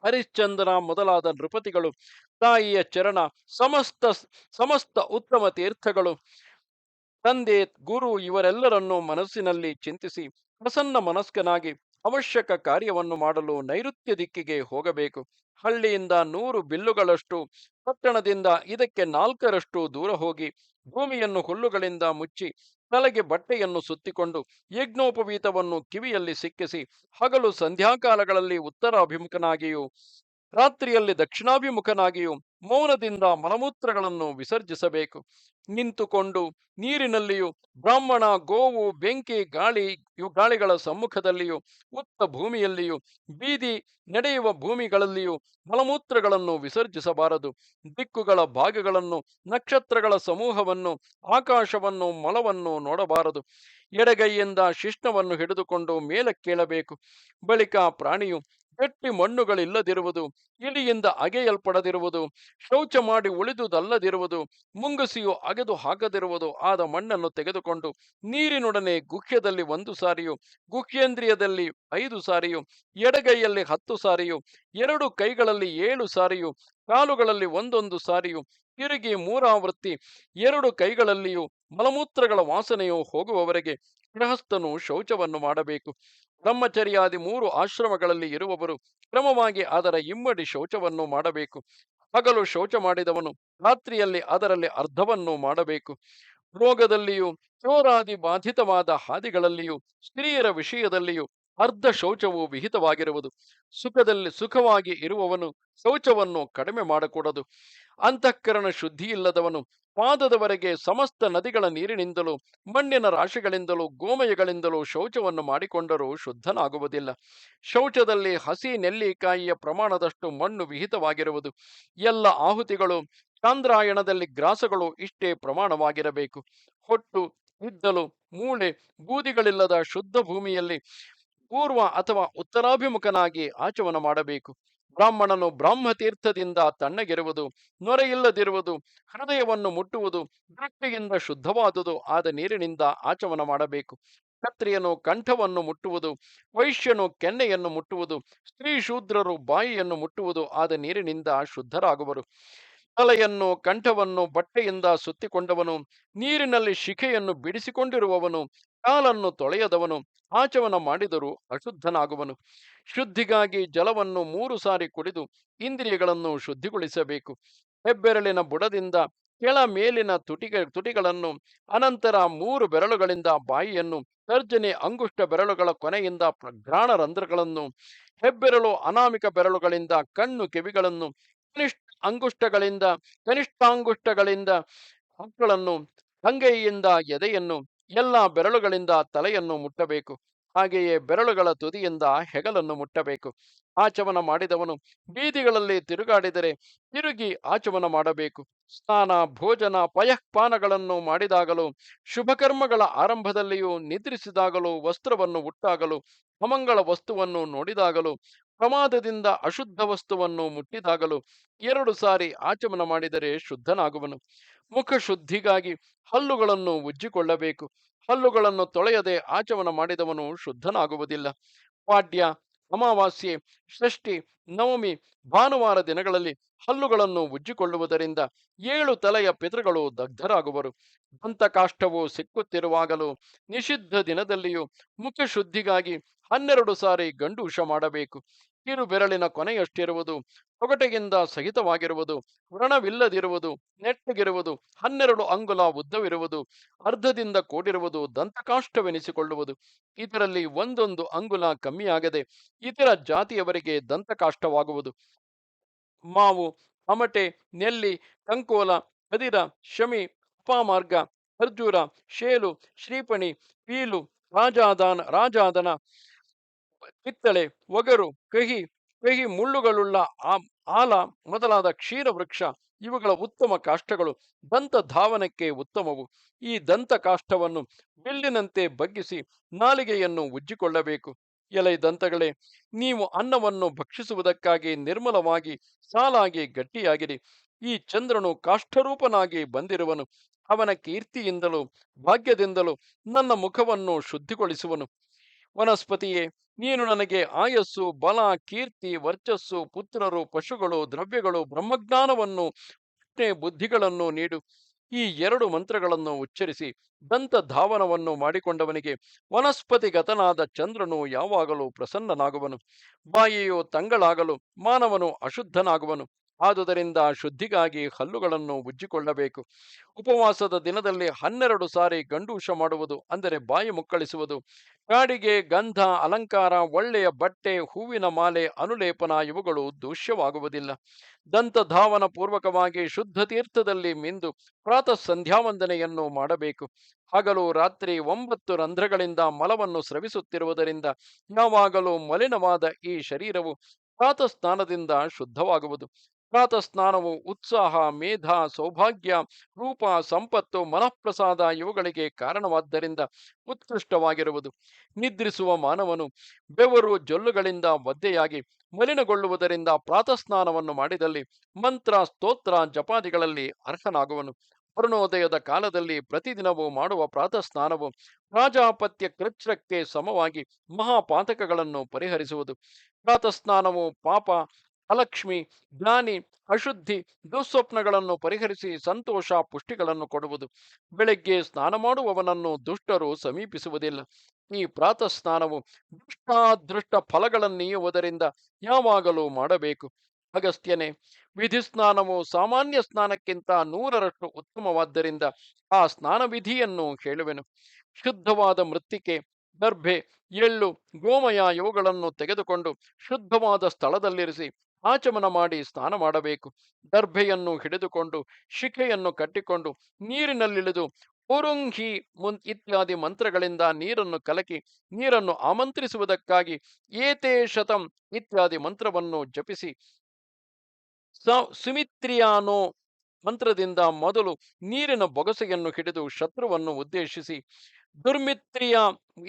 ಹರಿಶ್ಚಂದ್ರ ಮೊದಲಾದ ನೃಪತಿಗಳು, ತಾಯಿಯ ಚರಣ, ಸಮಸ್ತ ಸಮಸ್ತ ಉತ್ತಮ ತೀರ್ಥಗಳು, ತಂದೆ, ಗುರು ಇವರೆಲ್ಲರನ್ನೂ ಮನಸ್ಸಿನಲ್ಲಿ ಚಿಂತಿಸಿ ಪ್ರಸನ್ನ ಮನಸ್ಕನಾಗಿ ಅವಶ್ಯಕ ಕಾರ್ಯವನ್ನು ಮಾಡಲು ನೈಋತ್ಯ ದಿಕ್ಕಿಗೆ ಹೋಗಬೇಕು. ಹಳ್ಳಿಯಿಂದ 100 ಬಿಲ್ಲುಗಳಷ್ಟು, ಪಟ್ಟಣದಿಂದ ಇದಕ್ಕೆ 4ರಷ್ಟು ದೂರ ಹೋಗಿ ಭೂಮಿಯನ್ನು ಹುಲ್ಲುಗಳಿಂದ ಮುಚ್ಚಿ ತಲೆಗೆ ಬಟ್ಟೆಯನ್ನು ಸುತ್ತಿಕೊಂಡು ಯಜ್ಞೋಪವೀತವನ್ನು ಕಿವಿಯಲ್ಲಿ ಸಿಕ್ಕಿಸಿ ಹಗಲು ಸಂಧ್ಯಾಕಾಲಗಳಲ್ಲಿ ಉತ್ತರಾಭಿಮುಖನಾಗಿಯೂ ರಾತ್ರಿಯಲ್ಲಿ ದಕ್ಷಿಣಾಭಿಮುಖನಾಗಿಯೂ ಮೌನದಿಂದ ಮಲಮೂತ್ರಗಳನ್ನು ವಿಸರ್ಜಿಸಬೇಕು. ನಿಂತುಕೊಂಡು ನೀರಿನಲ್ಲಿಯೂ ಬ್ರಾಹ್ಮಣ, ಗೋವು, ಬೆಂಕಿ, ಗಾಳಿಗಳ ಸಮ್ಮುಖದಲ್ಲಿಯೂ ಉತ್ತ ಭೂಮಿಯಲ್ಲಿಯೂ ಬೀದಿ ನಡೆಯುವ ಭೂಮಿಗಳಲ್ಲಿಯೂ ಮಲಮೂತ್ರಗಳನ್ನು ವಿಸರ್ಜಿಸಬಾರದು. ದಿಕ್ಕುಗಳ ಭಾಗಗಳನ್ನು, ನಕ್ಷತ್ರಗಳ ಸಮೂಹವನ್ನು, ಆಕಾಶವನ್ನು, ಮೊಲವನ್ನು ನೋಡಬಾರದು. ಎಡಗೈಯಿಂದ ಶಿಷ್ಣವನ್ನು ಹಿಡಿದುಕೊಂಡು ಮೇಲಕ್ಕೇಳಬೇಕು. ಬಳಿಕ ಪ್ರಾಣಿಯು ಗಟ್ಟಿ ಮಣ್ಣುಗಳಿಲ್ಲದಿರುವುದು, ಇಲಿಯಿಂದ ಅಗೆಯಲ್ಪಡದಿರುವುದು, ಶೌಚ ಮಾಡಿ ಉಳಿದುದಲ್ಲದಿರುವುದು, ಮುಂಗುಸಿಯು ಅಗೆದು ಹಾಕದಿರುವುದು ಆದ ಮಣ್ಣನ್ನು ತೆಗೆದುಕೊಂಡು ನೀರಿನೊಡನೆ ಗುಹ್ಯದಲ್ಲಿ 1 ಸಾರಿಯೂ, ಗುಹ್ಯೇಂದ್ರಿಯದಲ್ಲಿ 5 ಸಾರಿಯೂ, ಎಡಗೈಯಲ್ಲಿ 10 ಸಾರಿಯೂ, 2 ಕೈಗಳಲ್ಲಿ 7 ಸಾರಿಯೂ, ಕಾಲುಗಳಲ್ಲಿ 1 ಸಾರಿಯೂ ತಿರುಗಿ 3 ಆವೃತ್ತಿ 2 ಕೈಗಳಲ್ಲಿಯೂ ಮಲಮೂತ್ರಗಳ ವಾಸನೆಯು ಹೋಗುವವರೆಗೆ ಗೃಹಸ್ಥನು ಶೌಚವನ್ನು ಮಾಡಬೇಕು. ಬ್ರಹ್ಮಚರ್ಯಾದಿ 3 ಆಶ್ರಮಗಳಲ್ಲಿ ಇರುವವರು ಕ್ರಮವಾಗಿ ಅದರ ಇಮ್ಮಡಿ ಶೌಚವನ್ನು ಮಾಡಬೇಕು. ಹಗಲು ಶೌಚ ಮಾಡಿದವನು ರಾತ್ರಿಯಲ್ಲಿ ಅದರಲ್ಲಿ ಅರ್ಧವನ್ನು ಮಾಡಬೇಕು. ರೋಗದಲ್ಲಿಯೂ ಚೋರಾದಿ ಬಾಧಿತವಾದ ಹಾದಿಗಳಲ್ಲಿಯೂ ಸ್ತ್ರೀಯರ ವಿಷಯದಲ್ಲಿಯೂ ಅರ್ಧ ಶೌಚವು ವಿಹಿತವಾಗಿರುವುದು. ಸುಖದಲ್ಲಿ ಸುಖವಾಗಿ ಇರುವವನು ಶೌಚವನ್ನು ಕಡಿಮೆ ಮಾಡಕೂಡದು. ಅಂತಃಕರಣ ಶುದ್ಧಿಯಿಲ್ಲದವನು ಪಾದದವರೆಗೆ ಸಮಸ್ತ ನದಿಗಳ ನೀರಿನಿಂದಲೂ ಮಣ್ಣಿನ ರಾಶಿಗಳಿಂದಲೂ ಗೋಮಯಗಳಿಂದಲೂ ಶೌಚವನ್ನು ಮಾಡಿಕೊಂಡರೂ ಶುದ್ಧನಾಗುವುದಿಲ್ಲ. ಶೌಚದಲ್ಲಿ ಹಸಿ ನೆಲ್ಲಿಕಾಯಿಯ ಪ್ರಮಾಣದಷ್ಟು ಮಣ್ಣು ವಿಹಿತವಾಗಿರುವುದು. ಎಲ್ಲ ಆಹುತಿಗಳು ಚಾಂದ್ರಾಯಣದಲ್ಲಿ ಗ್ರಾಸಗಳು ಇಷ್ಟೇ ಪ್ರಮಾಣವಾಗಿರಬೇಕು. ಹೊಟ್ಟು, ಇದ್ದಲು, ಮೂಳೆ, ಬೂದಿಗಳಿಲ್ಲದ ಶುದ್ಧ ಭೂಮಿಯಲ್ಲಿ ಪೂರ್ವ ಅಥವಾ ಉತ್ತರಾಭಿಮುಖನಾಗಿ ಆಚಮನ ಮಾಡಬೇಕು. ಬ್ರಾಹ್ಮಣನು ಬ್ರಾಹ್ಮತೀರ್ಥದಿಂದ ತಣ್ಣಗಿರುವುದು, ನೊರೆಯಿಲ್ಲದಿರುವುದು, ಹೃದಯವನ್ನು ಮುಟ್ಟುವುದು, ದೃಷ್ಟಿಯಿಂದ ಶುದ್ಧವಾದುದು ಆದ ನೀರಿನಿಂದ ಆಚಮನ ಮಾಡಬೇಕು. ಕ್ಷತ್ರಿಯನು ಕಂಠವನ್ನು ಮುಟ್ಟುವುದು, ವೈಶ್ಯನು ಕೆನ್ನೆಯನ್ನು ಮುಟ್ಟುವುದು, ಸ್ತ್ರೀ ಶೂದ್ರರು ಬಾಯಿಯನ್ನು ಮುಟ್ಟುವುದು ಆದ ನೀರಿನಿಂದ ಶುದ್ಧರಾಗುವರು. ತಲೆಯನ್ನು ಕಂಠವನ್ನು ಬಟ್ಟೆಯಿಂದ ಸುತ್ತಿಕೊಂಡವನು, ನೀರಿನಲ್ಲಿ ಶಿಖೆಯನ್ನು ಬಿಡಿಸಿಕೊಂಡಿರುವವನು, ಕಾಲನ್ನು ತೊಳೆಯದವನು ಆಚಮನ ಮಾಡಿದರೂ ಅಶುದ್ಧನಾಗುವನು. ಶುದ್ಧಿಗಾಗಿ ಜಲವನ್ನು 3 ಸಾರಿ ಕುಡಿದು ಇಂದ್ರಿಯಗಳನ್ನು ಶುದ್ಧಿಗೊಳಿಸಬೇಕು. ಹೆಬ್ಬೆರಳಿನ ಬುಡದಿಂದ ಕೆಳ ಮೇಲಿನ ತುಟಿಗಳನ್ನು, ಅನಂತರ 3 ಬೆರಳುಗಳಿಂದ ಬಾಯಿಯನ್ನು, ತರ್ಜನಿ ಅಂಗುಷ್ಟ ಬೆರಳುಗಳ ಕೊನೆಯಿಂದ ಘ್ರಾಣ ರಂಧ್ರಗಳನ್ನು, ಹೆಬ್ಬೆರಳು ಅನಾಮಿಕ ಬೆರಳುಗಳಿಂದ ಕಣ್ಣು ಕಿವಿಗಳನ್ನು, ಕನಿಷ್ಠ ಅಂಗುಷ್ಟಗಳಿಂದ ಕನಿಷ್ಠಾಂಗುಷ್ಟಗಳಿಂದ ಮಕ್ಕಳನ್ನು, ಅಂಗೈಯಿಂದ ಎದೆಯನ್ನು, ಎಲ್ಲ ಬೆರಳುಗಳಿಂದ ತಲೆಯನ್ನು ಮುಟ್ಟಬೇಕು. ಹಾಗೆಯೇ ಬೆರಳುಗಳ ತುದಿಯಿಂದ ಹೆಗಲನ್ನು ಮುಟ್ಟಬೇಕು. ಆಚಮನ ಮಾಡಿದವನು ಬೀದಿಗಳಲ್ಲಿ ತಿರುಗಾಡಿದರೆ ತಿರುಗಿ ಆಚಮನ ಮಾಡಬೇಕು. ಸ್ನಾನ, ಭೋಜನ, ಪಯಃಪಾನಗಳನ್ನು ಮಾಡಿದಾಗಲೂ, ಶುಭಕರ್ಮಗಳ ಆರಂಭದಲ್ಲಿಯೂ, ನಿದ್ರಿಸಿದಾಗಲೂ, ವಸ್ತ್ರವನ್ನು ಉಟ್ಟಾಗಲೂ, ಅಮಂಗಳ ವಸ್ತುವನ್ನು ನೋಡಿದಾಗಲೂ, ಪ್ರಮಾದದಿಂದ ಅಶುದ್ಧ ವಸ್ತುವನ್ನು ಮುಟ್ಟಿದಾಗಲೂ 2 ಸಾರಿ ಆಚಮನ ಮಾಡಿದರೆ ಶುದ್ಧನಾಗುವನು. ಮುಖ ಶುದ್ಧಿಗಾಗಿ ಹಲ್ಲುಗಳನ್ನು ಉಜ್ಜಿಕೊಳ್ಳಬೇಕು. ಹಲ್ಲುಗಳನ್ನು ತೊಳೆಯದೆ ಆಚಮನ ಮಾಡಿದವನು ಶುದ್ಧನಾಗುವುದಿಲ್ಲ. ಪಾಡ್ಯ, ಅಮಾವಾಸ್ಯೆ, ಷಷ್ಠಿ, ನವಮಿ, ಭಾನುವಾರ ದಿನಗಳಲ್ಲಿ ಹಲ್ಲುಗಳನ್ನು ಉಜ್ಜಿಕೊಳ್ಳುವುದರಿಂದ 7 ತಲೆಯ ಪಿತೃಗಳು ದಗ್ಧರಾಗುವರು. ದಂತಕಾಷ್ಠವು ಸಿಕ್ಕುತ್ತಿರುವಾಗಲೂ ನಿಷಿದ್ಧ ದಿನದಲ್ಲಿಯೂ ಮುಖ ಶುದ್ಧಿಗಾಗಿ 12 ಸಾರಿ ಗಂಡೂಷ ಮಾಡಬೇಕು. ಕಿರು ಬೆರಳಿನ ಕೊನೆಯಷ್ಟಿರುವುದು, ತೊಗಟೆಯಿಂದ ಸಹಿತವಾಗಿರುವುದು, ವ್ರಣವಿಲ್ಲದಿರುವುದು, ನೆಟ್ಟಗಿರುವುದು, 12 ಅಂಗುಲ ಉದ್ದವಿರುವುದು, ಅರ್ಧದಿಂದ ಕೂಡಿರುವುದು ದಂತಕಾಷ್ಠವೆನಿಸಿಕೊಳ್ಳುವುದು. ಇದರಲ್ಲಿ 1 ಅಂಗುಲ ಕಮ್ಮಿಯಾಗದೆ ಇತರ ಜಾತಿಯವರಿಗೆ ದಂತಕಾಷ್ಠವಾಗುವುದು. ಮಾವು, ಅಮಟೆ, ನೆಲ್ಲಿ, ಕಂಕೋಲ, ಕದಿರ, ಶಮಿ, ಅಪಾಮಾರ್ಗ, ಖರ್ಜೂರ, ಶೇಲು, ಶ್ರೀಪಣಿ, ಪೀಲು, ರಾಜಾದನ, ಕಿತ್ತಳೆ, ಒಗರು, ಕಹಿ ಕಹಿ ಮುಳ್ಳುಗಳುಳ್ಳ ಆಲ ಮೊದಲಾದ ಕ್ಷೀರ ವೃಕ್ಷ ಇವುಗಳ ಉತ್ತಮ ಕಾಷ್ಠಗಳು ದಂತ ಧಾವನಕ್ಕೆ ಉತ್ತಮವು. ಈ ದಂತ ಕಾಷ್ಠವನ್ನು ಬಿಲ್ಲಿನಂತೆ ಬಗ್ಗಿಸಿ ನಾಲಿಗೆಯನ್ನು ಉಜ್ಜಿಕೊಳ್ಳಬೇಕು. ಎಲೈ ದಂತಗಳೇ, ನೀವು ಅನ್ನವನ್ನು ಭಕ್ಷಿಸುವುದಕ್ಕಾಗಿ ನಿರ್ಮಲವಾಗಿ ಸಾಲಾಗಿ ಗಟ್ಟಿಯಾಗಿರಿ. ಈ ಚಂದ್ರನು ಕಾಷ್ಠರೂಪನಾಗಿ ಬಂದಿರುವನು. ಅವನ ಕೀರ್ತಿಯಿಂದಲೂ ಭಾಗ್ಯದಿಂದಲೂ ನನ್ನ ಮುಖವನ್ನು ಶುದ್ಧಿಗೊಳಿಸುವನು. ವನಸ್ಪತಿಯೇ, ನೀನು ನನಗೆ ಆಯಸ್ಸು, ಬಲ, ಕೀರ್ತಿ, ವರ್ಚಸ್ಸು, ಪುತ್ರರು, ಪಶುಗಳು, ದ್ರವ್ಯಗಳು, ಬ್ರಹ್ಮಜ್ಞಾನವನ್ನು, ಬುದ್ಧಿಗಳನ್ನು ನೀಡು. ಈ 2 ಮಂತ್ರಗಳನ್ನು ಉಚ್ಚರಿಸಿ ದಂತ ಧಾವನವನ್ನು ಮಾಡಿಕೊಂಡವನಿಗೆ ವನಸ್ಪತಿಗತನಾದ ಚಂದ್ರನು ಯಾವಾಗಲೂ ಪ್ರಸನ್ನನಾಗುವನು. ಬಾಯಿಯು ತಂಗಳಾಗಲು ಮಾನವನು ಅಶುದ್ಧನಾಗುವನು. ಆದುದರಿಂದ ಶುದ್ಧಿಗಾಗಿ ಹಲ್ಲುಗಳನ್ನು ಉಜ್ಜಿಕೊಳ್ಳಬೇಕು. ಉಪವಾಸದ ದಿನದಲ್ಲಿ 12 ಸಾರಿ ಗಂಡೂಷ ಮಾಡುವುದು, ಅಂದರೆ ಬಾಯಿ ಮುಕ್ಕಳಿಸುವುದು. ಕಾಡಿಗೆ, ಗಂಧ, ಅಲಂಕಾರ, ಒಳ್ಳೆಯ ಬಟ್ಟೆ, ಹೂವಿನ ಮಾಲೆ, ಅನುಲೇಪನ ಇವುಗಳು ದೂಷ್ಯವಾಗುವುದಿಲ್ಲ. ದಂತಧಾವನ ಪೂರ್ವಕವಾಗಿ ಶುದ್ಧ ತೀರ್ಥದಲ್ಲಿ ಮಿಂದು ಪ್ರಾತಃ ಸಂಧ್ಯಾವಂದನೆಯನ್ನು ಮಾಡಬೇಕು. ಹಗಲು ರಾತ್ರಿ 9 ರಂಧ್ರಗಳಿಂದ ಮಲವನ್ನು ಸ್ರವಿಸುತ್ತಿರುವುದರಿಂದ ಯಾವಾಗಲೂ ಮಲಿನವಾದ ಈ ಶರೀರವು ಪ್ರಾತಃ ಸ್ನಾನದಿಂದ ಶುದ್ಧವಾಗುವುದು. ಪ್ರಾತಃ ಸ್ನಾನವು ಉತ್ಸಾಹ, ಮೇಧ, ಸೌಭಾಗ್ಯ, ರೂಪ, ಸಂಪತ್ತು, ಮನಃಪ್ರಸಾದ ಇವುಗಳಿಗೆ ಕಾರಣವಾದ್ದರಿಂದ ಉತ್ಕೃಷ್ಟವಾಗಿರುವುದು. ನಿದ್ರಿಸುವ ಮಾನವನು ಬೆವರು ಜೊಲ್ಲುಗಳಿಂದ ಒದ್ದೆಯಾಗಿ ಮಲಿನಗೊಳ್ಳುವುದರಿಂದ ಪ್ರಾತಃ ಸ್ನಾನವನ್ನು ಮಾಡಿದಲ್ಲಿ ಮಂತ್ರ, ಸ್ತೋತ್ರ, ಜಪಾದಿಗಳಲ್ಲಿ ಅರ್ಹನಾಗುವನು. ಅರುಣೋದಯದ ಕಾಲದಲ್ಲಿ ಪ್ರತಿದಿನವೂ ಮಾಡುವ ಪ್ರಾತಃ ಸ್ನಾನವು ಪ್ರಾಜಾಪತ್ಯ ಕೃಚ್ಛ್ರಕ್ಕೆ ಸಮವಾಗಿ ಮಹಾಪಾತಕಗಳನ್ನು ಪರಿಹರಿಸುವುದು. ಪ್ರಾತಃ ಸ್ನಾನವು ಪಾಪ, ಅಲಕ್ಷ್ಮಿ, ಜ್ಞಾನಿ, ಅಶುದ್ಧಿ, ದುಸ್ವಪ್ನಗಳನ್ನು ಪರಿಹರಿಸಿ ಸಂತೋಷ, ಪುಷ್ಟಿಗಳನ್ನು ಕೊಡುವುದು. ಬೆಳಗ್ಗೆ ಸ್ನಾನ ಮಾಡುವವನನ್ನು ದುಷ್ಟರು ಸಮೀಪಿಸುವುದಿಲ್ಲ. ಈ ಪ್ರಾತಃ ಸ್ನಾನವು ದುಷ್ಟಾದೃಷ್ಟ ಫಲಗಳನ್ನೀಯುವುದರಿಂದ ಯಾವಾಗಲೂ ಮಾಡಬೇಕು. ಅಗಸ್ತ್ಯನೇ, ವಿಧಿ ಸ್ನಾನವು ಸಾಮಾನ್ಯ ಸ್ನಾನಕ್ಕಿಂತ 100ರಷ್ಟು ಉತ್ತಮವಾದ್ದರಿಂದ ಆ ಸ್ನಾನ ವಿಧಿಯನ್ನು ಹೇಳುವೆನು. ಶುದ್ಧವಾದ ಮೃತ್ತಿಕೆ, ದರ್ಭೆ, ಎಳ್ಳು, ಗೋಮಯ ಇವುಗಳನ್ನು ತೆಗೆದುಕೊಂಡು ಶುದ್ಧವಾದ ಸ್ಥಳದಲ್ಲಿರಿಸಿ ಆಚಮನ ಮಾಡಿ ಸ್ನಾನ ಮಾಡಬೇಕು. ದರ್ಭೆಯನ್ನು ಹಿಡಿದುಕೊಂಡು ಶಿಖೆಯನ್ನು ಕಟ್ಟಿಕೊಂಡು ನೀರಿನಲ್ಲಿಳಿದು ಉರುಂಹಿ ಇತ್ಯಾದಿ ಮಂತ್ರಗಳಿಂದ ನೀರನ್ನು ಕಲಕಿ ನೀರನ್ನು ಆಮಂತ್ರಿಸುವುದಕ್ಕಾಗಿ ಏತೇ ಶತಂ ಇತ್ಯಾದಿ ಮಂತ್ರವನ್ನು ಜಪಿಸಿ ಸುಮಿತ್ರಿಯಾನೋ ಮಂತ್ರದಿಂದ ಮೊದಲು ನೀರಿನ ಬೊಗಸೆಯನ್ನು ಹಿಡಿದು ಶತ್ರುವನ್ನು ಉದ್ದೇಶಿಸಿ ದುರ್ಮಿತ್ರಿಯ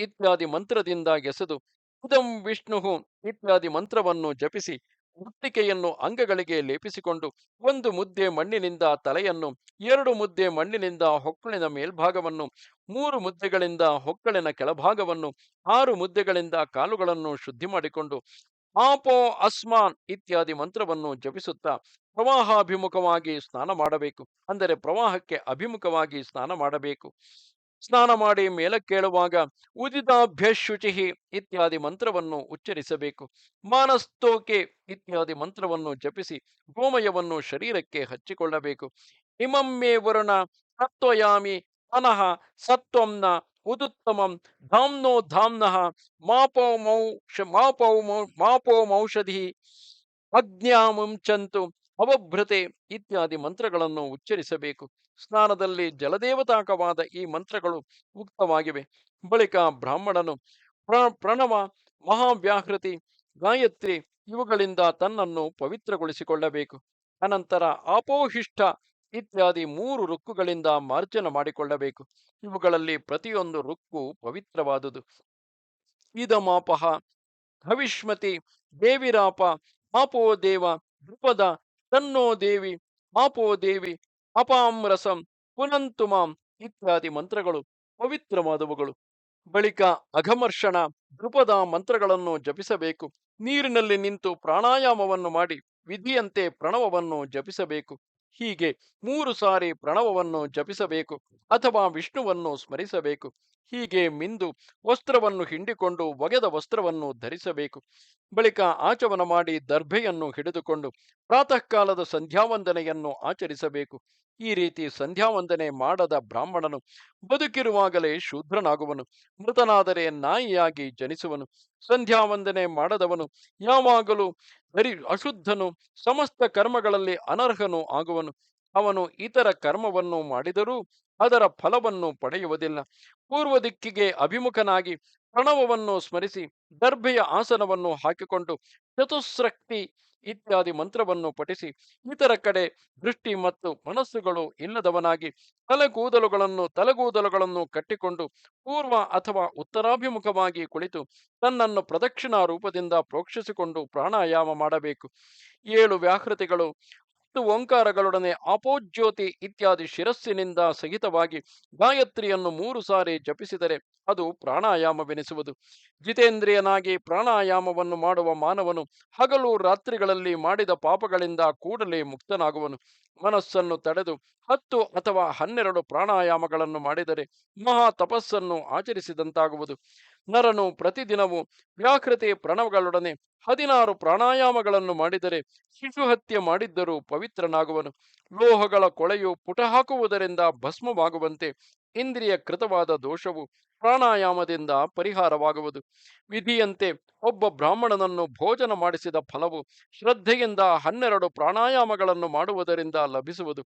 ಇತ್ಯಾದಿ ಮಂತ್ರದಿಂದ ಎಸೆದು ಇದಂ ವಿಷ್ಣು ಇತ್ಯಾದಿ ಮಂತ್ರವನ್ನು ಜಪಿಸಿ ಮೃತ್ತಿಕೆಯನ್ನು ಅಂಗಗಳಿಗೆ ಲೇಪಿಸಿಕೊಂಡು ಒಂದು ಮುದ್ದೆ ಮಣ್ಣಿನಿಂದ ತಲೆಯನ್ನು, 2 ಮುದ್ದೆ ಮಣ್ಣಿನಿಂದ ಹೊಕ್ಕಳಿನ ಮೇಲ್ಭಾಗವನ್ನು, 3 ಮುದ್ದೆಗಳಿಂದ ಹೊಕ್ಕಳಿನ ಕೆಳಭಾಗವನ್ನು, 6 ಮುದ್ದೆಗಳಿಂದ ಕಾಲುಗಳನ್ನು ಶುದ್ಧಿ ಮಾಡಿಕೊಂಡು ಆಪೋ ಅಸ್ಮಾನ್ ಇತ್ಯಾದಿ ಮಂತ್ರವನ್ನು ಜಪಿಸುತ್ತಾ ಪ್ರವಾಹಾಭಿಮುಖವಾಗಿ ಸ್ನಾನ ಮಾಡಬೇಕು. ಅಂದರೆ ಪ್ರವಾಹಕ್ಕೆ ಅಭಿಮುಖವಾಗಿ ಸ್ನಾನ ಮಾಡಬೇಕು. ಸ್ನಾನ ಮಾಡಿ ಮೇಲಕ್ಕೇಳುವಾಗ ಉದಿತಾಭ್ಯಶುಚಿ ಇತ್ಯಾದಿ ಮಂತ್ರವನ್ನು ಉಚ್ಚರಿಸಬೇಕು. ಮಾನಸ್ತೋಕೆ ಇತ್ಯಾದಿ ಮಂತ್ರವನ್ನು ಜಪಿಸಿ ಗೋಮಯವನ್ನು ಶರೀರಕ್ಕೆ ಹಚ್ಚಿಕೊಳ್ಳಬೇಕು. ಇಮಮ್ಮೇ ವರುಣ ಸತ್ವಯಾಮಿ ಅನಹ ಸತ್ವಂನ ಉದುತ್ತಮಂ ಧಾಮ್ನೋ ಧಾಮ್ನಃ ಮಾಪೋಮೌಷಧಿ ಅಜ್ಞಾಮುಂಚಂತು ಅವಭೃತೆ ಇತ್ಯಾದಿ ಮಂತ್ರಗಳನ್ನು ಉಚ್ಚರಿಸಬೇಕು. ಸ್ನಾನದಲ್ಲಿ ಜಲದೇವತಾಕವಾದ ಈ ಮಂತ್ರಗಳು ಉಕ್ತವಾಗಿವೆ. ಬಳಿಕ ಬ್ರಾಹ್ಮಣನು ಪ್ರಣವ, ಮಹಾವ್ಯಾಹೃತಿ, ಗಾಯತ್ರಿ ಇವುಗಳಿಂದ ತನ್ನನ್ನು ಪವಿತ್ರಗೊಳಿಸಿಕೊಳ್ಳಬೇಕು. ಅನಂತರ ಅಪೋಹಿಷ್ಠ ಇತ್ಯಾದಿ 3 ರುಕ್ಕುಗಳಿಂದ ಮಾರ್ಜನ ಮಾಡಿಕೊಳ್ಳಬೇಕು. ಇವುಗಳಲ್ಲಿ ಪ್ರತಿಯೊಂದು ರುಕ್ಕು ಪವಿತ್ರವಾದುದು. ಇದಮಾಪಹ ಹವಿಷ್ಮತಿ ದೇವಿರಾಪ ಆಪೋ ದೇವ ದ್ರುಪದ ತನ್ನೋ ದೇವಿ ಆಪೋ ದೇವಿ ಅಪಾಮ್ರಸಂ ಪುನಂತುಮಾಂ ಇತ್ಯಾದಿ ಮಂತ್ರಗಳು ಪವಿತ್ರವಾದವುಗಳು. ಬಳಿಕ ಅಘಮರ್ಷಣ, ದ್ರುಪದ ಮಂತ್ರಗಳನ್ನು ಜಪಿಸಬೇಕು. ನೀರಿನಲ್ಲಿ ನಿಂತು ಪ್ರಾಣಾಯಾಮವನ್ನು ಮಾಡಿ ವಿಧಿಯಂತೆ ಪ್ರಣವವನ್ನು ಜಪಿಸಬೇಕು. ಹೀಗೆ 3 ಸಾರಿ ಪ್ರಣವವನ್ನು ಜಪಿಸಬೇಕು ಅಥವಾ ವಿಷ್ಣುವನ್ನು ಸ್ಮರಿಸಬೇಕು. ಹೀಗೆ ಮಿಂದು ವಸ್ತ್ರವನ್ನು ಹಿಂಡಿಕೊಂಡು ಒಗೆದ ವಸ್ತ್ರವನ್ನು ಧರಿಸಬೇಕು. ಬಳಿಕ ಆಚಮನ ಮಾಡಿ ದರ್ಭೆಯನ್ನು ಹಿಡಿದುಕೊಂಡು ಪ್ರಾತಃ ಕಾಲದ ಸಂಧ್ಯಾವಂದನೆಯನ್ನು ಆಚರಿಸಬೇಕು. ಈ ರೀತಿ ಸಂಧ್ಯಾವಂದನೆ ಮಾಡದ ಬ್ರಾಹ್ಮಣನು ಬದುಕಿರುವಾಗಲೇ ಶೂದ್ರನಾಗುವನು, ಮೃತನಾದರೆ ನಾಯಿಯಾಗಿ ಜನಿಸುವನು. ಸಂಧ್ಯಾವಂದನೆ ಮಾಡದವನು ಯಾವಾಗಲೂ ಅಶುದ್ಧನು, ಸಮಸ್ತ ಕರ್ಮಗಳಲ್ಲಿ ಅನರ್ಹನು ಆಗುವನು. ಅವನು ಇತರ ಕರ್ಮವನ್ನು ಮಾಡಿದರೂ ಅದರ ಫಲವನ್ನು ಪಡೆಯುವುದಿಲ್ಲ. ಪೂರ್ವ ದಿಕ್ಕಿಗೆ ಅಭಿಮುಖನಾಗಿ ಪ್ರಣವವನ್ನು ಸ್ಮರಿಸಿ ದರ್ಭೆಯ ಆಸನವನ್ನು ಹಾಕಿಕೊಂಡು ಚತುಸ್ರಕ್ತಿ ಇತ್ಯಾದಿ ಮಂತ್ರವನ್ನು ಪಠಿಸಿ ಇತರ ಕಡೆ ದೃಷ್ಟಿ ಮತ್ತು ಮನಸ್ಸುಗಳು ಇಲ್ಲದವನಾಗಿ ತಲೆಗೂದಲುಗಳನ್ನು ಕಟ್ಟಿಕೊಂಡು ಪೂರ್ವ ಅಥವಾ ಉತ್ತರಾಭಿಮುಖವಾಗಿ ಕುಳಿತು ತನ್ನನ್ನು ಪ್ರದಕ್ಷಿಣಾ ರೂಪದಿಂದ ಪ್ರೋಕ್ಷಿಸಿಕೊಂಡು ಪ್ರಾಣಾಯಾಮ ಮಾಡಬೇಕು. 7 ವ್ಯಾಹೃತಿಗಳು 10 ಓಂಕಾರಗಳೊಡನೆ ಅಪೋಜ್ಯೋತಿ ಇತ್ಯಾದಿ ಶಿರಸ್ಸಿನಿಂದ ಸಹಿತವಾಗಿ ಗಾಯತ್ರಿಯನ್ನು 3 ಸಾರಿ ಜಪಿಸಿದರೆ ಅದು ಪ್ರಾಣಾಯಾಮವೆನಿಸುವುದು. ಜಿತೇಂದ್ರಿಯನಾಗಿ ಪ್ರಾಣಾಯಾಮವನ್ನು ಮಾಡುವ ಮಾನವನು ಹಗಲು ರಾತ್ರಿಗಳಲ್ಲಿ ಮಾಡಿದ ಪಾಪಗಳಿಂದ ಕೂಡಲೇ ಮುಕ್ತನಾಗುವನು. ಮನಸ್ಸನ್ನು ತಡೆದು 10 ಅಥವಾ 12 ಪ್ರಾಣಾಯಾಮಗಳನ್ನು ಮಾಡಿದರೆ ಮಹಾ ತಪಸ್ಸನ್ನು ಆಚರಿಸಿದಂತಾಗುವುದು. ನರನು ಪ್ರತಿದಿನವೂ ವ್ಯಾಕೃತಿ ಪ್ರಣವಗಳೊಡನೆ 16 ಪ್ರಾಣಾಯಾಮಗಳನ್ನು ಮಾಡಿದರೆ ಶಿಶುಹತ್ಯೆ ಮಾಡಿದ್ದರೂ ಪವಿತ್ರನಾಗುವನು. ಲೋಹಗಳ ಕೊಳೆಯು ಪುಟ ಹಾಕುವುದರಿಂದ ಭಸ್ಮವಾಗುವಂತೆ ಇಂದ್ರಿಯ ಕೃತವಾದ ದೋಷವು ಪ್ರಾಣಾಯಾಮದಿಂದ ಪರಿಹಾರವಾಗುವುದು. ವಿಧಿಯಂತೆ ಒಬ್ಬ ಬ್ರಾಹ್ಮಣನನ್ನು ಭೋಜನ ಮಾಡಿಸಿದ ಫಲವು ಶ್ರದ್ಧೆಯಿಂದ 12 ಪ್ರಾಣಾಯಾಮಗಳನ್ನು ಮಾಡುವುದರಿಂದ ಲಭಿಸುವುದು.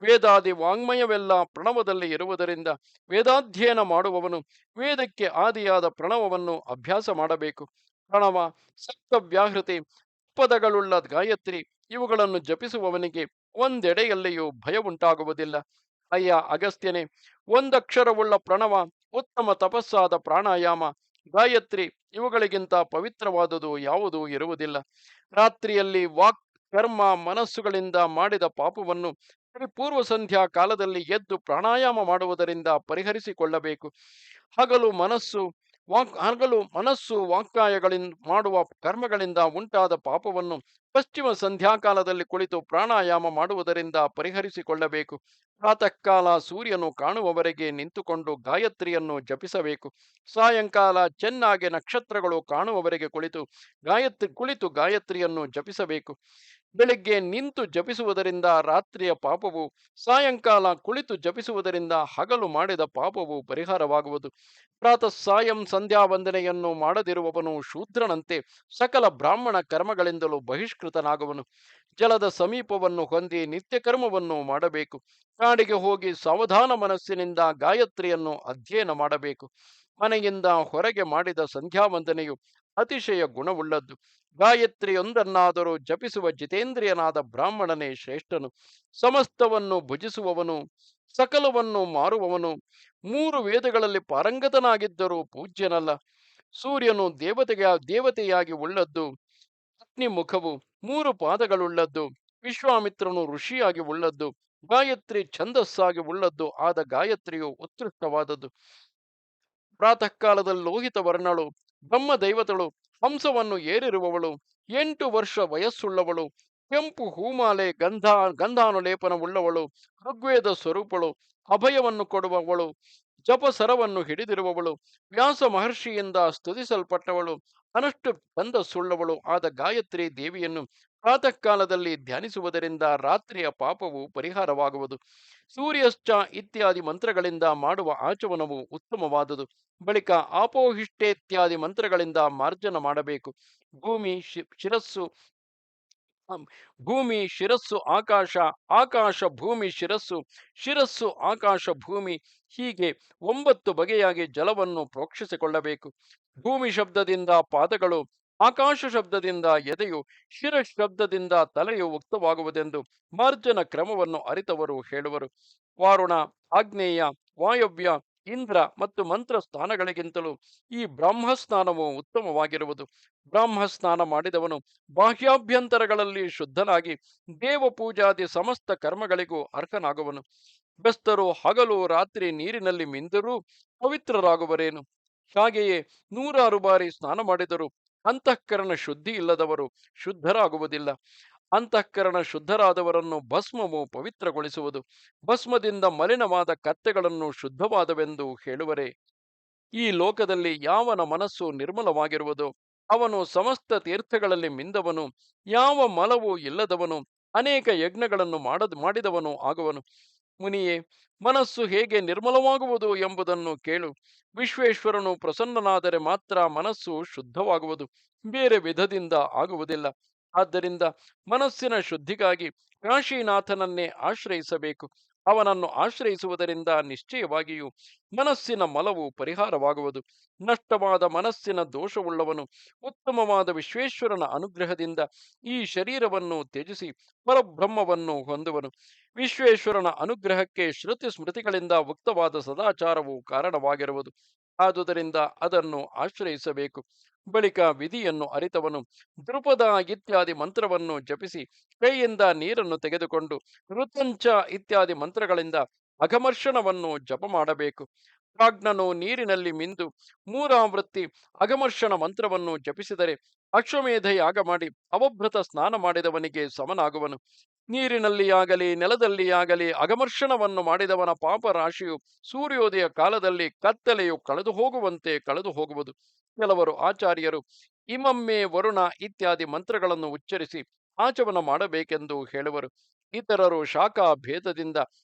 ವೇದಾದಿ ವಾಂಗ್ಮಯವೆಲ್ಲ ಪ್ರಣವದಲ್ಲಿ ಇರುವುದರಿಂದ ವೇದಾಧ್ಯಯನ ಮಾಡುವವನು ವೇದಕ್ಕೆ ಆದಿಯಾದ ಪ್ರಣವವನ್ನು ಅಭ್ಯಾಸ ಮಾಡಬೇಕು. ಪ್ರಣವ, ಸಪ್ತವ್ಯಾಹೃತಿ, ಪದಗಳುಳ್ಳ ಗಾಯತ್ರಿ ಇವುಗಳನ್ನು ಜಪಿಸುವವನಿಗೆ ಒಂದೆಡೆಯಲ್ಲಿಯೂ ಭಯವುಂಟಾಗುವುದಿಲ್ಲ. ಅಯ್ಯ ಅಗಸ್ತ್ಯನೇ, ಒಂದಕ್ಷರವುಳ್ಳ ಪ್ರಣವ ಉತ್ತಮ ತಪಸ್ಸಾದ ಪ್ರಾಣಾಯಾಮ. ಗಾಯತ್ರಿ ಇವುಗಳಿಗಿಂತ ಪವಿತ್ರವಾದುದು ಯಾವುದೂ ಇರುವುದಿಲ್ಲ. ರಾತ್ರಿಯಲ್ಲಿ ವಾಕ್, ಕರ್ಮ, ಮನಸ್ಸುಗಳಿಂದ ಮಾಡಿದ ಪಾಪವನ್ನು ಪೂರ್ವ ಸಂಧ್ಯಾ ಕಾಲದಲ್ಲಿ ಎದ್ದು ಪ್ರಾಣಾಯಾಮ ಮಾಡುವುದರಿಂದ ಪರಿಹರಿಸಿಕೊಳ್ಳಬೇಕು. ಹಗಲು ಮನಸ್ಸು ವಾಕ್ಕಾಯಗಳಿಂದ ಮಾಡುವ ಕರ್ಮಗಳಿಂದ ಉಂಟಾದ ಪಾಪವನ್ನು ಪಶ್ಚಿಮ ಸಂಧ್ಯಾಕಾಲದಲ್ಲಿ ಕುಳಿತು ಪ್ರಾಣಾಯಾಮ ಮಾಡುವುದರಿಂದ ಪರಿಹರಿಸಿಕೊಳ್ಳಬೇಕು. ಪ್ರಾತಃ ಕಾಲ ಸೂರ್ಯನು ಕಾಣುವವರೆಗೆ ನಿಂತುಕೊಂಡು ಗಾಯತ್ರಿಯನ್ನು ಜಪಿಸಬೇಕು. ಸಾಯಂಕಾಲ ಚೆನ್ನಾಗಿ ನಕ್ಷತ್ರಗಳು ಕಾಣುವವರೆಗೆ ಕುಳಿತು ಗಾಯತ್ರಿಯನ್ನು ಜಪಿಸಬೇಕು. ಬೆಳಿಗ್ಗೆ ನಿಂತು ಜಪಿಸುವುದರಿಂದ ರಾತ್ರಿಯ ಪಾಪವು, ಸಾಯಂಕಾಲ ಕುಳಿತು ಜಪಿಸುವುದರಿಂದ ಹಗಲು ಮಾಡಿದ ಪಾಪವು ಪರಿಹಾರವಾಗುವುದು. ಪ್ರಾತಃ ಸಾಯಂ ಸಂಧ್ಯಾ ವಂದನೆಯನ್ನು ಮಾಡದಿರುವವನು ಶೂದ್ರನಂತೆ ಸಕಲ ಬ್ರಾಹ್ಮಣ ಕರ್ಮಗಳಿಂದಲೂ ಬಹಿಷ್ಕೃತನಾಗುವನು. ಜಲದ ಸಮೀಪವನ್ನು ಹೊಂದಿ ನಿತ್ಯ ಕರ್ಮವನ್ನು ಮಾಡಬೇಕು. ಕಾಡಿಗೆ ಹೋಗಿ ಸಾವಧಾನ ಮನಸ್ಸಿನಿಂದ ಗಾಯತ್ರಿಯನ್ನು ಅಧ್ಯಯನ ಮಾಡಬೇಕು. ಮನೆಯಿಂದ ಹೊರಗೆ ಮಾಡಿದ ಸಂಧ್ಯಾ ವಂದನೆಯು ಅತಿಶಯ ಗುಣವುಳ್ಳದ್ದು. ಗಾಯತ್ರಿಯೊಂದನ್ನಾದರೂ ಜಪಿಸುವ ಜಿತೇಂದ್ರಿಯನಾದ ಬ್ರಾಹ್ಮಣನೇ ಶ್ರೇಷ್ಠನು. ಸಮಸ್ತವನ್ನು ಭುಜಿಸುವವನು, ಸಕಲವನ್ನು ಮಾರುವವನು, ಮೂರು ವೇದಗಳಲ್ಲಿ ಪಾರಂಗತನಾಗಿದ್ದರೂ ಪೂಜ್ಯನಲ್ಲ. ಸೂರ್ಯನು ದೇವತೆಯಾಗಿ ಉಳ್ಳದ್ದು, ಅಗ್ನಿ ಮುಖವು, ಮೂರು ಪಾದಗಳುಳ್ಳದ್ದು, ವಿಶ್ವಾಮಿತ್ರನು ಋಷಿಯಾಗಿ ಉಳ್ಳದ್ದು, ಗಾಯತ್ರಿ ಛಂದಸ್ಸಾಗಿ ಉಳ್ಳದ್ದು ಆದ ಗಾಯತ್ರಿಯು ಉತ್ಕೃಷ್ಟವಾದದ್ದು. ಪ್ರಾತಃ ಕಾಲದಲ್ಲಿ ಲೋಹಿತ ವರ್ಣಳು, ಬ್ರಹ್ಮದೈವತಳು, ಹಂಸವನ್ನು ಏರಿರುವವಳು, 8 ವರ್ಷ ವಯಸ್ಸುಳ್ಳವಳು, ಕೆಂಪು ಹೂಮಾಲೆ ಗಂಧಾನುಲೇಪನವುಳ್ಳವಳು, ಋಗ್ವೇದ ಸ್ವರೂಪಳು, ಅಭಯವನ್ನು ಕೊಡುವವಳು, ಜಪಸರವನ್ನು ಹಿಡಿದಿರುವವಳು, ವ್ಯಾಸ ಮಹರ್ಷಿಯಿಂದ ಸ್ತುತಿಸಲ್ಪಟ್ಟವಳು, ಅನಷ್ಟು ಛಂದಸ್ಸುಳ್ಳವಳು ಆದ ಗಾಯತ್ರಿ ದೇವಿಯನ್ನು ಪ್ರಾತಃ ಕಾಲದಲ್ಲಿ ಧ್ಯಾನಿಸುವುದರಿಂದ ರಾತ್ರಿಯ ಪಾಪವು ಪರಿಹಾರವಾಗುವುದು. ಸೂರ್ಯಶ್ಚ ಇತ್ಯಾದಿ ಮಂತ್ರಗಳಿಂದ ಮಾಡುವ ಆಚಮನವು ಉತ್ತಮವಾದುದು. ಬಳಿಕ ಆಪೋಹಿಷ್ಟೇತ್ಯಾದಿ ಮಂತ್ರಗಳಿಂದ ಮಾರ್ಜನ ಮಾಡಬೇಕು. ಭೂಮಿ ಶಿರಸ್ಸು ಭೂಮಿ ಶಿರಸ್ಸು ಆಕಾಶ, ಆಕಾಶ ಭೂಮಿ ಶಿರಸ್ಸು, ಶಿರಸ್ಸು ಆಕಾಶ ಭೂಮಿ, ಹೀಗೆ 9 ಬಗೆಯಾಗಿ ಜಲವನ್ನು ಪ್ರೋಕ್ಷಿಸಿಕೊಳ್ಳಬೇಕು. ಭೂಮಿ ಶಬ್ದದಿಂದ ಪಾದಗಳು, ಆಕಾಶ ಶಬ್ದದಿಂದ ಎದೆಯು, ಶಿರ ಶಬ್ದದಿಂದ ತಲೆಯು ಉಕ್ತವಾಗುವುದೆಂದು ಮಾರ್ಜನ ಕ್ರಮವನ್ನು ಅರಿತವರು ಹೇಳುವರು. ವಾರುಣ, ಆಗ್ನೇಯ, ವಾಯವ್ಯ, ಇಂದ್ರ ಮತ್ತು ಮಂತ್ರ ಸ್ಥಾನಗಳಿಗಿಂತಲೂ ಈ ಬ್ರಹ್ಮಸ್ನಾನವು ಉತ್ತಮವಾಗಿರುವುದು. ಬ್ರಾಹ್ಮಸ್ನಾನ ಮಾಡಿದವನು ಬಾಹ್ಯಾಭ್ಯಂತರಗಳಲ್ಲಿ ಶುದ್ಧನಾಗಿ ದೇವಪೂಜಾದಿ ಸಮಸ್ತ ಕರ್ಮಗಳಿಗೂ ಅರ್ಹನಾಗುವನು. ಬೆಸ್ತರು ಹಗಲು ರಾತ್ರಿ ನೀರಿನಲ್ಲಿ ಮಿಂದರೂ ಪವಿತ್ರರಾಗುವರೇನು? ಹಾಗೆಯೇ 100 ಬಾರಿ ಸ್ನಾನ ಮಾಡಿದರೂ ಅಂತಃಕರಣ ಶುದ್ಧಿ ಇಲ್ಲದವರು ಶುದ್ಧರಾಗುವುದಿಲ್ಲ. ಅಂತಃಕರಣ ಶುದ್ಧರಾದವರನ್ನು ಭಸ್ಮವು ಪವಿತ್ರಗೊಳಿಸುವುದು. ಭಸ್ಮದಿಂದ ಮಲಿನವಾದ ಕತ್ತೆಗಳನ್ನು ಶುದ್ಧವಾದವೆಂದು ಹೇಳುವರೇ? ಈ ಲೋಕದಲ್ಲಿ ಯಾವನ ಮನಸ್ಸು ನಿರ್ಮಲವಾಗಿರುವುದೋ ಅವನು ಸಮಸ್ತ ತೀರ್ಥಗಳಲ್ಲಿ ಮಿಂದವನು, ಯಾವ ಮಲವೂ ಇಲ್ಲದವನು, ಅನೇಕ ಯಜ್ಞಗಳನ್ನು ಮಾಡಿದವನು ಆಗುವನು. ಮುನಿಯೇ, ಮನಸ್ಸು ಹೇಗೆ ನಿರ್ಮಲವಾಗುವುದು ಎಂಬುದನ್ನು ಕೇಳು. ವಿಶ್ವೇಶ್ವರನು ಪ್ರಸನ್ನನಾದರೆ ಮಾತ್ರ ಮನಸ್ಸು ಶುದ್ಧವಾಗುವುದು, ಬೇರೆ ವಿಧದಿಂದ ಆಗುವುದಿಲ್ಲ. ಆದ್ದರಿಂದ ಮನಸ್ಸಿನ ಶುದ್ಧಿಗಾಗಿ ಕಾಶಿನಾಥನನ್ನೇ ಆಶ್ರಯಿಸಬೇಕು. ಅವನನ್ನು ಆಶ್ರಯಿಸುವುದರಿಂದ ನಿಶ್ಚಯವಾಗಿಯೂ ಮನಸ್ಸಿನ ಮಲವು ಪರಿಹಾರವಾಗುವುದು. ನಷ್ಟವಾದ ಮನಸ್ಸಿನ ದೋಷವುಳ್ಳವನು ಉತ್ತಮವಾದ ವಿಶ್ವೇಶ್ವರನ ಅನುಗ್ರಹದಿಂದ ಈ ಶರೀರವನ್ನು ತ್ಯಜಿಸಿ ಪರಬ್ರಹ್ಮವನ್ನು ಹೊಂದುವನು. ವಿಶ್ವೇಶ್ವರನ ಅನುಗ್ರಹಕ್ಕೆ ಶ್ರುತಿ ಸ್ಮೃತಿಗಳಿಂದ ಉಕ್ತವಾದ ಸದಾಚಾರವು ಕಾರಣವಾಗಿರುವುದು. ಆದುದರಿಂದ ಅದನ್ನು ಆಶ್ರಯಿಸಬೇಕು. ಬಳಿಕ ವಿಧಿಯನ್ನು ಅರಿತವನು ದೃಪದ ಇತ್ಯಾದಿ ಮಂತ್ರವನ್ನು ಜಪಿಸಿ ಕೈಯಿಂದ ನೀರನ್ನು ತೆಗೆದುಕೊಂಡು ಋತಂಚ ಇತ್ಯಾದಿ ಮಂತ್ರಗಳಿಂದ ಅಘಮರ್ಷಣವನ್ನು ಜಪ ಮಾಡಬೇಕು. ಪ್ರಾಜ್ಞನು ನೀರಿನಲ್ಲಿ ಮಿಂದು 3 ಆವೃತ್ತಿ ಅಘಮರ್ಷಣ ಮಂತ್ರವನ್ನು ಜಪಿಸಿದರೆ ಅಶ್ವಮೇಧ ಯಾಗ ಮಾಡಿ ಅವಭೃತ ಸ್ನಾನ ಮಾಡಿದವನಿಗೆ ಸಮನಾಗುವನು. ನೀರಿನಲ್ಲಿಯಾಗಲಿ ನೆಲದಲ್ಲಿಯಾಗಲಿ ಅಘಮರ್ಷಣವನ್ನು ಮಾಡಿದವನ ಪಾಪ ರಾಶಿಯು ಸೂರ್ಯೋದಯ ಕಾಲದಲ್ಲಿ ಕತ್ತಲೆಯು ಕಳೆದು ಹೋಗುವಂತೆ ಕಳೆದು ಹೋಗುವುದು. ಕೆಲವರು ಆಚಾರ್ಯರು ಇಮಮ್ಮೆ ವರುಣ ಇತ್ಯಾದಿ ಮಂತ್ರಗಳನ್ನು ಉಚ್ಚರಿಸಿ ಆಚಮನ ಮಾಡಬೇಕೆಂದು ಹೇಳುವರು. ಇತರರು ಶಾಖಾ ಭೇದದಿಂದ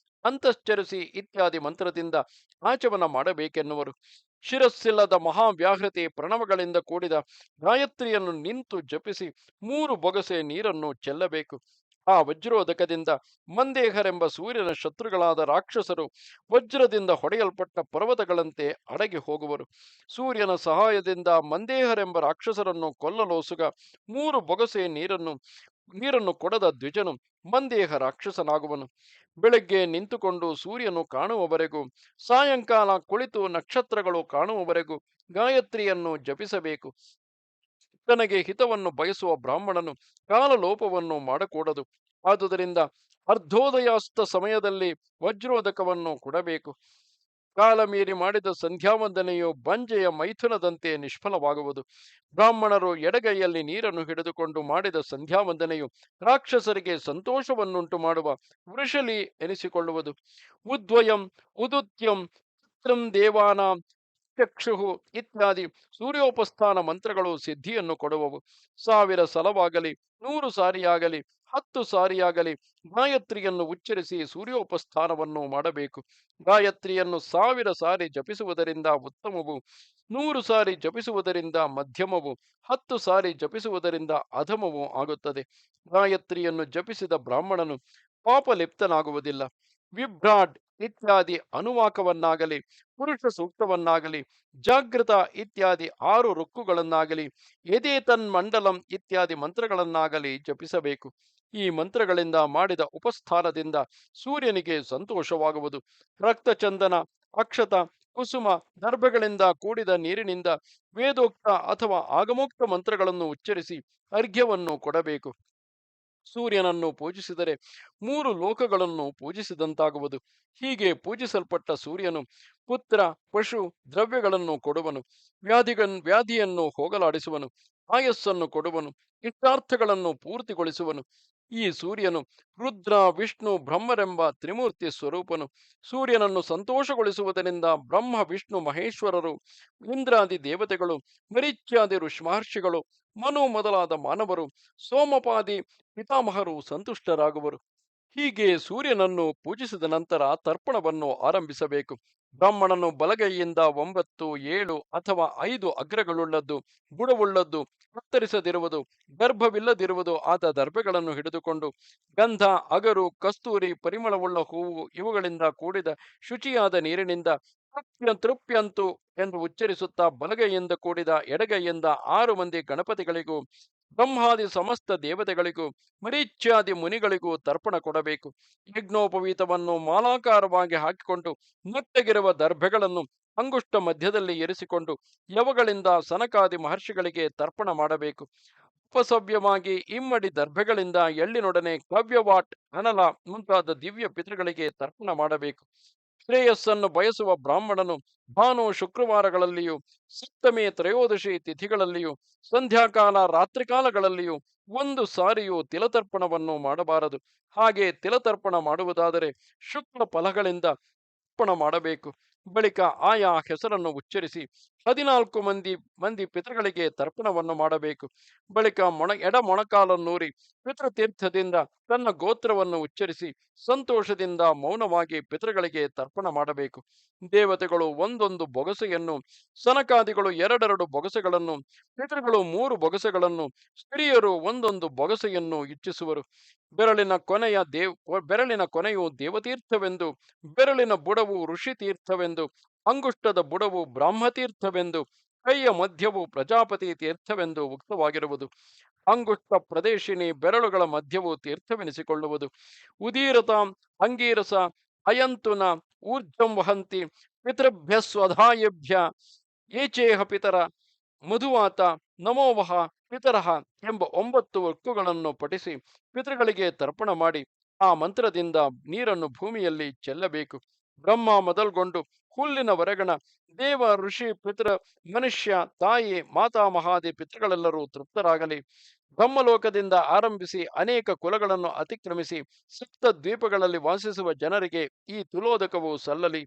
ಅಂತಶ್ಚರಿಸಿ ಇತ್ಯಾದಿ ಮಂತ್ರದಿಂದ ಆಚಮನ ಮಾಡಬೇಕೆನ್ನುವರು. ಶಿರಸ್ಸಿಲ್ಲದ ಮಹಾವ್ಯಾಹೃತಿ ಪ್ರಣವಗಳಿಂದ ಕೂಡಿದ ಗಾಯತ್ರಿಯನ್ನು ನಿಂತು ಜಪಿಸಿ 3 ಬೊಗಸೆ ನೀರನ್ನು ಚೆಲ್ಲಬೇಕು. ಆ ವಜ್ರೋದಕದಿಂದ ಮಂದೇಹರೆಂಬ ಸೂರ್ಯನ ಶತ್ರುಗಳಾದ ರಾಕ್ಷಸರು ವಜ್ರದಿಂದ ಹೊಡೆಯಲ್ಪಟ್ಟ ಪರ್ವತಗಳಂತೆ ಅಡಗಿ ಹೋಗುವರು. ಸೂರ್ಯನ ಸಹಾಯದಿಂದ ಮಂದೇಹರೆಂಬ ರಾಕ್ಷಸರನ್ನು ಕೊಲ್ಲಲೋಸುಗ 3 ಬೊಗಸೆ ನೀರನ್ನು ಕೊಡದ ದ್ವಿಜನು ಮಂದೇಹ ರಾಕ್ಷಸನಾಗುವನು. ಬೆಳಗ್ಗೆ ನಿಂತುಕೊಂಡು ಸೂರ್ಯನು ಕಾಣುವವರೆಗೂ, ಸಾಯಂಕಾಲ ಕುಳಿತು ನಕ್ಷತ್ರಗಳು ಕಾಣುವವರೆಗೂ ಗಾಯತ್ರಿಯನ್ನು ಜಪಿಸಬೇಕು. ತನಗೆ ಹಿತವನ್ನು ಬಯಸುವ ಬ್ರಾಹ್ಮಣನು ಕಾಲಲೋಪವನ್ನು ಮಾಡಕೂಡದು. ಆದುದರಿಂದ ಅರ್ಧೋದಯಾಸ್ತ ಸಮಯದಲ್ಲಿ ವಜ್ರೋದಕವನ್ನು ಕೊಡಬೇಕು. ಕಾಲ ಮೀರಿ ಮಾಡಿದ ಸಂಧ್ಯಾವಂದನೆಯು ಬಂಜೆಯ ಮೈಥುನದಂತೆ ನಿಷ್ಫಲವಾಗುವುದು. ಬ್ರಾಹ್ಮಣರು ಎಡಗೈಯಲ್ಲಿ ನೀರನ್ನು ಹಿಡಿದುಕೊಂಡು ಮಾಡಿದ ಸಂಧ್ಯಾವಂದನೆಯು ರಾಕ್ಷಸರಿಗೆ ಸಂತೋಷವನ್ನುಂಟು ಮಾಡುವ ವೃಷಲಿ ಎನಿಸಿಕೊಳ್ಳುವುದು. ಉದ್ವಯಂ ಉದುತ್ಯಂ ಚಿತ್ರಂ ದೇವಾನಾಂ ಪ್ರತ್ಯಕ್ಷು ಇತ್ಯಾದಿ ಸೂರ್ಯೋಪಸ್ಥಾನ ಮಂತ್ರಗಳು ಸಿದ್ಧಿಯನ್ನು ಕೊಡುವವು. 1000 ಸಲವಾಗಲಿ, 100 ಸಾರಿಯಾಗಲಿ, 10 ಸಾರಿಯಾಗಲಿ ಗಾಯತ್ರಿಯನ್ನು ಉಚ್ಚರಿಸಿ ಸೂರ್ಯೋಪಸ್ಥಾನವನ್ನು ಮಾಡಬೇಕು. ಗಾಯತ್ರಿಯನ್ನು 1000 ಸಾರಿ ಜಪಿಸುವುದರಿಂದ ಉತ್ತಮವು, 100 ಸಾರಿ ಜಪಿಸುವುದರಿಂದ ಮಧ್ಯಮವು, 10 ಸಾರಿ ಜಪಿಸುವುದರಿಂದ ಅಧಮವು ಆಗುತ್ತದೆ. ಗಾಯತ್ರಿಯನ್ನು ಜಪಿಸಿದ ಬ್ರಾಹ್ಮಣನು ಪಾಪಲಿಪ್ತನಾಗುವುದಿಲ್ಲ. ವಿಭ್ರಾಟ್ ಇತ್ಯಾದಿ ಅನುವಾಕವನ್ನಾಗಲಿ, ಪುರುಷ ಸೂಕ್ತವನ್ನಾಗಲಿ, ಜಾಗೃತ ಇತ್ಯಾದಿ 6 ರುಕ್ಕುಗಳನ್ನಾಗಲಿ, ಯದೇತನ್ಮಂಡಲಂ ಇತ್ಯಾದಿ ಮಂತ್ರಗಳನ್ನಾಗಲಿ ಜಪಿಸಬೇಕು. ಈ ಮಂತ್ರಗಳಿಂದ ಮಾಡಿದ ಉಪಸ್ಥಾನದಿಂದ ಸೂರ್ಯನಿಗೆ ಸಂತೋಷವಾಗುವುದು. ರಕ್ತಚಂದನ, ಅಕ್ಷತ, ಕುಸುಮ, ದರ್ಭಗಳಿಂದ ಕೂಡಿದ ನೀರಿನಿಂದ ವೇದೋಕ್ತ ಅಥವಾ ಆಗಮೋಕ್ತ ಮಂತ್ರಗಳನ್ನು ಉಚ್ಚರಿಸಿ ಅರ್ಘ್ಯವನ್ನು ಕೊಡಬೇಕು. ಸೂರ್ಯನನ್ನು ಪೂಜಿಸಿದರೆ 3 ಲೋಕಗಳನ್ನು ಪೂಜಿಸಿದಂತಾಗುವುದು. ಹೀಗೆ ಪೂಜಿಸಲ್ಪಟ್ಟ ಸೂರ್ಯನು ಪುತ್ರ, ಪಶು, ದ್ರವ್ಯಗಳನ್ನು ಕೊಡುವನು. ವ್ಯಾಧಿಯನ್ನು ಹೋಗಲಾಡಿಸುವನು. ಆಯಸ್ಸನ್ನು ಕೊಡುವನು. ಇಷ್ಟಾರ್ಥಗಳನ್ನು ಪೂರ್ತಿಗೊಳಿಸುವನು. ಈ ಸೂರ್ಯನು ರುದ್ರ, ವಿಷ್ಣು, ಬ್ರಹ್ಮರೆಂಬ ತ್ರಿಮೂರ್ತಿ ಸ್ವರೂಪನು. ಸೂರ್ಯನನ್ನು ಸಂತೋಷಗೊಳಿಸುವುದರಿಂದ ಬ್ರಹ್ಮ, ವಿಷ್ಣು, ಮಹೇಶ್ವರರು, ಇಂದ್ರಾದಿ ದೇವತೆಗಳು, ಮರೀಚ್ಯಾದಿ ಋಷಿಮಹರ್ಷಿಗಳು, ಮನು ಮೊದಲಾದ ಮಾನವರು, ಸೋಮಪಾದಿ ಪಿತಾಮಹರು ಸಂತುಷ್ಟರಾಗುವರು. ಹೀಗೆ ಸೂರ್ಯನನ್ನು ಪೂಜಿಸಿದ ನಂತರ ತರ್ಪಣವನ್ನು ಆರಂಭಿಸಬೇಕು. ಬ್ರಾಹ್ಮಣನು ಬಲಗೈಯಿಂದ 9, 7 ಅಥವಾ 5 ಅಗ್ರಗಳುಳ್ಳದ್ದು, ಬುಡವುಳ್ಳದ್ದು, ಕತ್ತರಿಸದಿರುವುದು, ಗರ್ಭವಿಲ್ಲದಿರುವುದು ಆದ ದರ್ಭೆಗಳನ್ನು ಹಿಡಿದುಕೊಂಡು ಗಂಧ, ಅಗರು, ಕಸ್ತೂರಿ, ಪರಿಮಳವುಳ್ಳ ಹೂವು ಇವುಗಳಿಂದ ಕೂಡಿದ ಶುಚಿಯಾದ ನೀರಿನಿಂದ ತೃಪ್ಯಂತು ಎಂದು ಉಚ್ಚರಿಸುತ್ತಾ ಬಲಗೈಯಿಂದ ಕೂಡಿದ ಎಡಗೈಯಿಂದ 6 ಮಂದಿ ಗಣಪತಿಗಳಿಗೂ, ಬ್ರಹ್ಮಾದಿ ಸಮಸ್ತ ದೇವತೆಗಳಿಗೂ, ಮರೀಚ್ಯಾದಿ ಮುನಿಗಳಿಗೂ ತರ್ಪಣ ಕೊಡಬೇಕು. ಯಜ್ಞೋಪವೀತವನ್ನು ಮಾಲಾಕಾರವಾಗಿ ಹಾಕಿಕೊಂಡು ನೆಟ್ಟಗಿರುವ ದರ್ಭೆಗಳನ್ನು ಅಂಗುಷ್ಟ ಮಧ್ಯದಲ್ಲಿ ಇರಿಸಿಕೊಂಡು ಯವಗಳಿಂದ ಸನಕಾದಿ ಮಹರ್ಷಿಗಳಿಗೆ ತರ್ಪಣ ಮಾಡಬೇಕು. ಉಪಸವ್ಯವಾಗಿ ಇಮ್ಮಡಿ ದರ್ಭೆಗಳಿಂದ ಎಳ್ಳಿನೊಡನೆ ಕವ್ಯವಾಟ್, ಅನಲ ಮುಂತಾದ ದಿವ್ಯ ಪಿತೃಗಳಿಗೆ ತರ್ಪಣ ಮಾಡಬೇಕು. ಶ್ರೇಯಸ್ಸನ್ನು ಬಯಸುವ ಬ್ರಾಹ್ಮಣನು ಭಾನು, ಶುಕ್ರವಾರಗಳಲ್ಲಿಯೂ, ಸಪ್ತಮಿ, ತ್ರಯೋದಶಿ ತಿಥಿಗಳಲ್ಲಿಯೂ, ಸಂಧ್ಯಾಕಾಲ, ರಾತ್ರಿಕಾಲಗಳಲ್ಲಿಯೂ 1 ಸಾರಿಯೂ ತಿಲತರ್ಪಣವನ್ನು ಮಾಡಬಾರದು. ಹಾಗೆ ತಿಲತರ್ಪಣ ಮಾಡುವುದಾದರೆ ಶುಕ್ಲ ಫಲಗಳಿಂದ ತರ್ಪಣ ಮಾಡಬೇಕು. ಬಳಿಕ ಆಯಾ ಹೆಸರನ್ನು ಉಚ್ಚರಿಸಿ 14 ಮಂದಿ ಪಿತೃಗಳಿಗೆ ತರ್ಪಣವನ್ನು ಮಾಡಬೇಕು. ಬಳಿಕ ಎಡ ಮೊಣಕಾಲನ್ನೂರಿ ಪಿತೃತೀರ್ಥದಿಂದ ತನ್ನ ಗೋತ್ರವನ್ನು ಉಚ್ಚರಿಸಿ ಸಂತೋಷದಿಂದ ಮೌನವಾಗಿ ಪಿತೃಗಳಿಗೆ ತರ್ಪಣ ಮಾಡಬೇಕು. ದೇವತೆಗಳು 1 ಬೊಗಸೆಯನ್ನು, ಸನಕಾದಿಗಳು 2 ಬೊಗಸೆಗಳನ್ನು, ಪಿತೃಗಳು 3 ಬೊಗಸೆಗಳನ್ನು, ಸ್ತ್ರೀಯರು 1 ಬೊಗಸೆಯನ್ನು ಇಚ್ಛಿಸುವರು. ಬೆರಳಿನ ಕೊನೆಯು ದೇವತೀರ್ಥವೆಂದು, ಬೆರಳಿನ ಬುಡವು ಋಷಿತೀರ್ಥವೆಂದು, ಅಂಗುಷ್ಟದ ಬುಡವು ಬ್ರಾಹ್ಮತೀರ್ಥವೆಂದು, ಕೈಯ ಮಧ್ಯವು ಪ್ರಜಾಪತಿ ತೀರ್ಥವೆಂದು ಉಕ್ತವಾಗಿರುವುದು. ಅಂಗುಷ್ಟ ಪ್ರದೇಶಿನಿ ಬೆರಳುಗಳ ಮಧ್ಯವು ತೀರ್ಥವೆನಿಸಿಕೊಳ್ಳುವುದು. ಉದೀರತ, ಅಂಗೀರಸ, ಅಯಂತುನ, ಊರ್ಜಂ ವಹಂತಿ ಪಿತೃಭ್ಯ ಸ್ವಧಾಯಭ್ಯ ಏಚೇಹ ಪಿತರ ಮಧುವಾತ ನಮೋವಹ ಪಿತರಹ ಎಂಬ 9 ವೃಕ್ಕುಗಳನ್ನು ಪಠಿಸಿ ಪಿತೃಗಳಿಗೆ ತರ್ಪಣ ಮಾಡಿ ಆ ಮಂತ್ರದಿಂದ ನೀರನ್ನು ಭೂಮಿಯಲ್ಲಿ ಚೆಲ್ಲಬೇಕು. ಬ್ರಹ್ಮ ಮೊದಲ್ಗೊಂಡು ಹುಲ್ಲಿನ ವರೆಗಣ ದೇವ, ಋಷಿ, ಪಿತೃ, ಮನುಷ್ಯ, ತಾಯಿ, ಮಾತಾಮಹಾದಿ ಪಿತೃಗಳೆಲ್ಲರೂ ತೃಪ್ತರಾಗಲಿ. ಬ್ರಹ್ಮಲೋಕದಿಂದ ಆರಂಭಿಸಿ ಅನೇಕ ಕುಲಗಳನ್ನು ಅತಿಕ್ರಮಿಸಿ ಸಪ್ತ ದ್ವೀಪಗಳಲ್ಲಿ ವಾಸಿಸುವ ಜನರಿಗೆ ಈ ತುಲೋದಕವು ಸಲ್ಲಲಿ.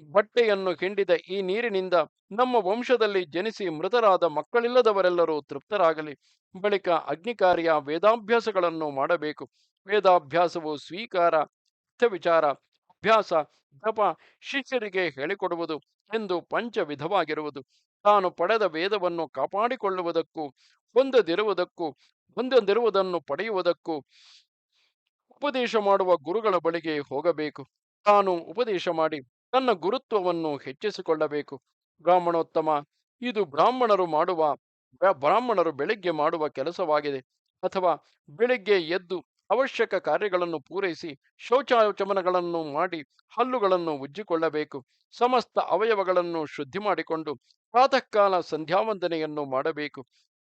ಬಟ್ಟೆಯನ್ನು ಹಿಂಡಿದ ಈ ನೀರಿನಿಂದ ನಮ್ಮ ವಂಶದಲ್ಲಿ ಜನಿಸಿ ಮೃತರಾದ ಮಕ್ಕಳಿಲ್ಲದವರೆಲ್ಲರೂ ತೃಪ್ತರಾಗಲಿ. ಬಳಿಕ ಅಗ್ನಿಕಾರ್ಯ ವೇದಾಭ್ಯಾಸಗಳನ್ನು ಮಾಡಬೇಕು. ವೇದಾಭ್ಯಾಸವು ಸ್ವೀಕಾರ, ವಿಚಾರ, ಅಭ್ಯಾಸ, ಜಪ, ಶಿಷ್ಯರಿಗೆ ಹೇಳಿಕೊಡುವುದು ಎಂದು 5 ವಿಧವಾಗಿರುವುದು. ತಾನು ಪಡೆದ ವೇದವನ್ನು ಕಾಪಾಡಿಕೊಳ್ಳುವುದಕ್ಕೂ, ಹೊಂದದಿರುವುದನ್ನು ಪಡೆಯುವುದಕ್ಕೂ ಉಪದೇಶ ಮಾಡುವ ಗುರುಗಳ ಬಳಿಗೆ ಹೋಗಬೇಕು. ತಾನು ಉಪದೇಶ ಮಾಡಿ ತನ್ನ ಗುರುತ್ವವನ್ನು ಹೆಚ್ಚಿಸಿಕೊಳ್ಳಬೇಕು. ಬ್ರಾಹ್ಮಣೋತ್ತಮ, ಇದು ಬ್ರಾಹ್ಮಣರು ಬೆಳಿಗ್ಗೆ ಮಾಡುವ ಕೆಲಸವಾಗಿದೆ. ಅಥವಾ ಬೆಳಿಗ್ಗೆ ಎದ್ದು ಅವಶ್ಯಕ ಕಾರ್ಯಗಳನ್ನು ಪೂರೈಸಿ ಶೌಚಾಚಮನಗಳನ್ನು ಮಾಡಿ ಹಲ್ಲುಗಳನ್ನು ಉಜ್ಜಿಕೊಳ್ಳಬೇಕು. ಸಮಸ್ತ ಅವಯವಗಳನ್ನು ಶುದ್ಧಿ ಮಾಡಿಕೊಂಡು ಪ್ರಾತಃ ಕಾಲ ಸಂಧ್ಯಾವಂದನೆಯನ್ನು ಮಾಡಬೇಕು.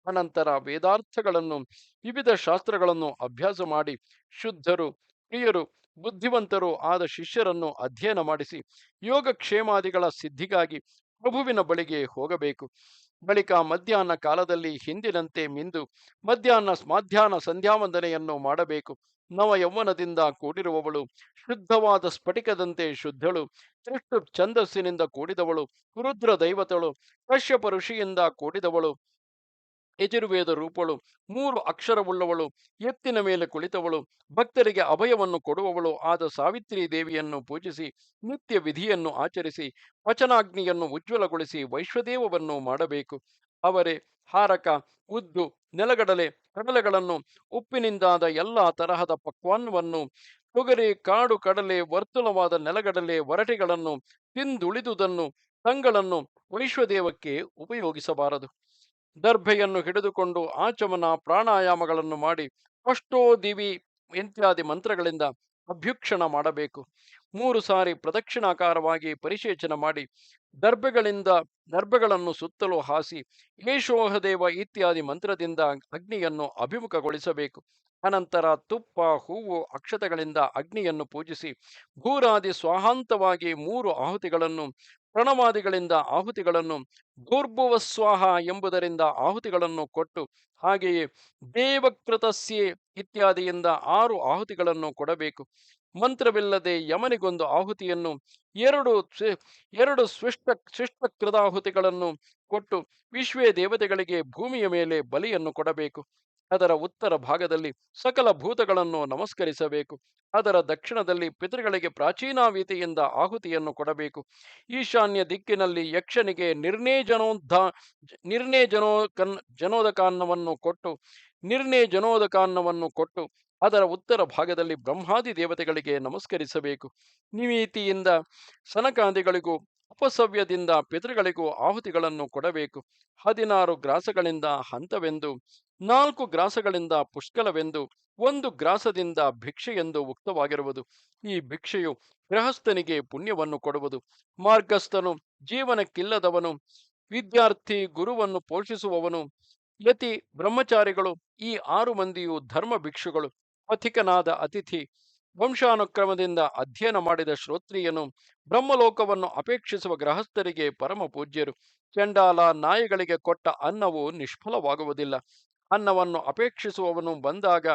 ಅನಂತರ ವೇದಾರ್ಥಗಳನ್ನು, ವಿವಿಧ ಶಾಸ್ತ್ರಗಳನ್ನು ಅಭ್ಯಾಸ ಮಾಡಿ ಶುದ್ಧರು, ಪ್ರಿಯರು, ಬುದ್ಧಿವಂತರು ಆದ ಶಿಷ್ಯರನ್ನು ಅಧ್ಯಯನ ಮಾಡಿಸಿ ಯೋಗಕ್ಷೇಮಾದಿಗಳ ಸಿದ್ಧಿಗಾಗಿ ಪ್ರಭುವಿನ ಬಳಿಗೆ ಹೋಗಬೇಕು. ಬಳಿಕ ಮಧ್ಯಾಹ್ನ ಕಾಲದಲ್ಲಿ ಹಿಂದಿನಂತೆ ಮಿಂದು ಮಧ್ಯಾಹ್ನ ಸಂಧ್ಯಾವಂದನೆಯನ್ನು ಮಾಡಬೇಕು. ನವ ಯೌವನದಿಂದ ಕೂಡಿರುವವಳು, ಶುದ್ಧವಾದ ಸ್ಫಟಿಕದಂತೆ ಶುದ್ಧಳು, ತ್ರಿಷ್ಟು ಛಂದಸ್ಸಿನಿಂದ ಕೂಡಿದವಳು, ರುದ್ರ ದೈವತಳು, ಕಶ್ಯಪ ಋಷಿಯಿಂದ ಕೂಡಿದವಳು, ಯಜುರ್ವೇದ ರೂಪಳು, 3 ಅಕ್ಷರವುಳ್ಳವಳು, ಎತ್ತಿನ ಮೇಲೆ ಕುಳಿತವಳು, ಭಕ್ತರಿಗೆ ಅಭಯವನ್ನು ಕೊಡುವವಳು ಆದ ಸಾವಿತ್ರಿ ದೇವಿಯನ್ನು ಪೂಜಿಸಿ ನಿತ್ಯ ವಿಧಿಯನ್ನು ಆಚರಿಸಿ ವಚನಾಗ್ನಿಯನ್ನು ಉಜ್ವಲಗೊಳಿಸಿ ವೈಶ್ವದೇವವನ್ನು ಮಾಡಬೇಕು. ಅವರೇ ಹಾರಕ, ಉದ್ದು, ನೆಲಗಡಲೆ, ಕಡಲೆಗಳನ್ನು, ಉಪ್ಪಿನಿಂದಾದ ಎಲ್ಲ ತರಹದ ಪಕ್ವಾನ್ನವನ್ನು, ತೊಗರಿ, ಕಾಡು ಕಡಲೆ, ವರ್ತುಲವಾದ ನೆಲಗಡಲೆ, ವರಟಿಗಳನ್ನು, ತಿಂದುಳಿದುದನ್ನು, ತಂಗಳನ್ನು ವೈಶ್ವದೇವಕ್ಕೆ ಉಪಯೋಗಿಸಬಾರದು. ದರ್ಭೆಯನ್ನು ಹಿಡಿದುಕೊಂಡು ಆಚಮನ ಪ್ರಾಣಾಯಾಮಗಳನ್ನು ಮಾಡಿ ಅಷ್ಟೋ ದಿವಿ ಇತ್ಯಾದಿ ಮಂತ್ರಗಳಿಂದ ಅಭ್ಯುಕ್ಷಣ ಮಾಡಬೇಕು. 3 ಸಾರಿ ಪ್ರದಕ್ಷಿಣಾಕಾರವಾಗಿ ಪರಿಶೇಚನ ಮಾಡಿ ದರ್ಭೆಗಳಿಂದ ದರ್ಭೆಗಳನ್ನು ಸುತ್ತಲೂ ಹಾಸಿ ಏಷೋಹದೇವ ಇತ್ಯಾದಿ ಮಂತ್ರದಿಂದ ಅಗ್ನಿಯನ್ನು ಅಭಿಮುಖಗೊಳಿಸಬೇಕು. ಅನಂತರ ತುಪ್ಪ, ಹೂವು, ಅಕ್ಷತೆಗಳಿಂದ ಅಗ್ನಿಯನ್ನು ಪೂಜಿಸಿ ಭೂರಾದಿ ಸ್ವಾಹಾಂತವಾಗಿ 3 ಆಹುತಿಗಳನ್ನು, ಪ್ರಣವಾದಿಗಳಿಂದ ಆಹುತಿಗಳನ್ನು, ಭೂರ್ಭುವಸ್ವಾಹ ಎಂಬುದರಿಂದ ಆಹುತಿಗಳನ್ನು ಕೊಟ್ಟು, ಹಾಗೆಯೇ ದೇವಕೃತಸ್ಯೆ ಇತ್ಯಾದಿಯಿಂದ 6 ಆಹುತಿಗಳನ್ನು ಕೊಡಬೇಕು. ಮಂತ್ರವಿಲ್ಲದೆ ಯಮನಿಗೊಂದು ಆಹುತಿಯನ್ನು, ಎರಡು ಸ್ವಿ- ಎರಡು ಶಿಷ್ಟಕೃತಾಹುತಿಗಳನ್ನು ಕೊಟ್ಟು ವಿಶ್ವೇ ದೇವತೆಗಳಿಗೆ ಭೂಮಿಯ ಮೇಲೆ ಬಲಿಯನ್ನು ಕೊಡಬೇಕು. ಅದರ ಉತ್ತರ ಭಾಗದಲ್ಲಿ ಸಕಲ ಭೂತಗಳನ್ನು ನಮಸ್ಕರಿಸಬೇಕು. ಅದರ ದಕ್ಷಿಣದಲ್ಲಿ ಪಿತೃಗಳಿಗೆ ಪ್ರಾಚೀನಾವೀತಿಯಿಂದ ಆಹುತಿಯನ್ನು ಕೊಡಬೇಕು. ಈಶಾನ್ಯ ದಿಕ್ಕಿನಲ್ಲಿ ಯಕ್ಷನಿಗೆ ನಿರ್ಣಯ ಕೊಟ್ಟು ಅದರ ಉತ್ತರ ಭಾಗದಲ್ಲಿ ಬ್ರಹ್ಮಾದಿ ದೇವತೆಗಳಿಗೆ ನಮಸ್ಕರಿಸಬೇಕು. ನಿವೀತಿಯಿಂದ ಸನಕಾದಿಗಳಿಗೂ ಉಪಸವ್ಯದಿಂದ ಪಿತೃಗಳಿಗೂ ಆಹುತಿಗಳನ್ನು ಕೊಡಬೇಕು. 16 ಗ್ರಾಸಗಳಿಂದ ಹಂತವೆಂದು, 4 ಗ್ರಾಸಗಳಿಂದ ಪುಷ್ಕಲವೆಂದು, 1 ಗ್ರಾಸದಿಂದ ಭಿಕ್ಷೆಯೆಂದು ಉಕ್ತವಾಗಿರುವುದು. ಈ ಭಿಕ್ಷೆಯು ಗೃಹಸ್ಥನಿಗೆ ಪುಣ್ಯವನ್ನು ಕೊಡುವುದು. ಮಾರ್ಗಸ್ಥನು, ಜೀವನಕ್ಕಿಲ್ಲದವನು, ವಿದ್ಯಾರ್ಥಿ, ಗುರುವನ್ನು ಪೋಷಿಸುವವನು, ಯತಿ, ಬ್ರಹ್ಮಚಾರಿಗಳು ಈ 6 ಮಂದಿಯು ಧರ್ಮ ಭಿಕ್ಷುಗಳು. ಪಥಿಕನಾದ ಅತಿಥಿ, ವಂಶಾನುಕ್ರಮದಿಂದ ಅಧ್ಯಯನ ಮಾಡಿದ ಶ್ರೋತ್ರಿಯನು, ಬ್ರಹ್ಮಲೋಕವನ್ನು ಅಪೇಕ್ಷಿಸುವ ಗೃಹಸ್ಥರಿಗೆ ಪರಮ ಪೂಜ್ಯರು. ಚಂಡಾಲ, ನಾಯಿಗಳಿಗೆ ಕೊಟ್ಟ ಅನ್ನವು ನಿಷ್ಫಲವಾಗುವುದಿಲ್ಲ. ಅನ್ನವನ್ನು ಅಪೇಕ್ಷಿಸುವವನು ಬಂದಾಗ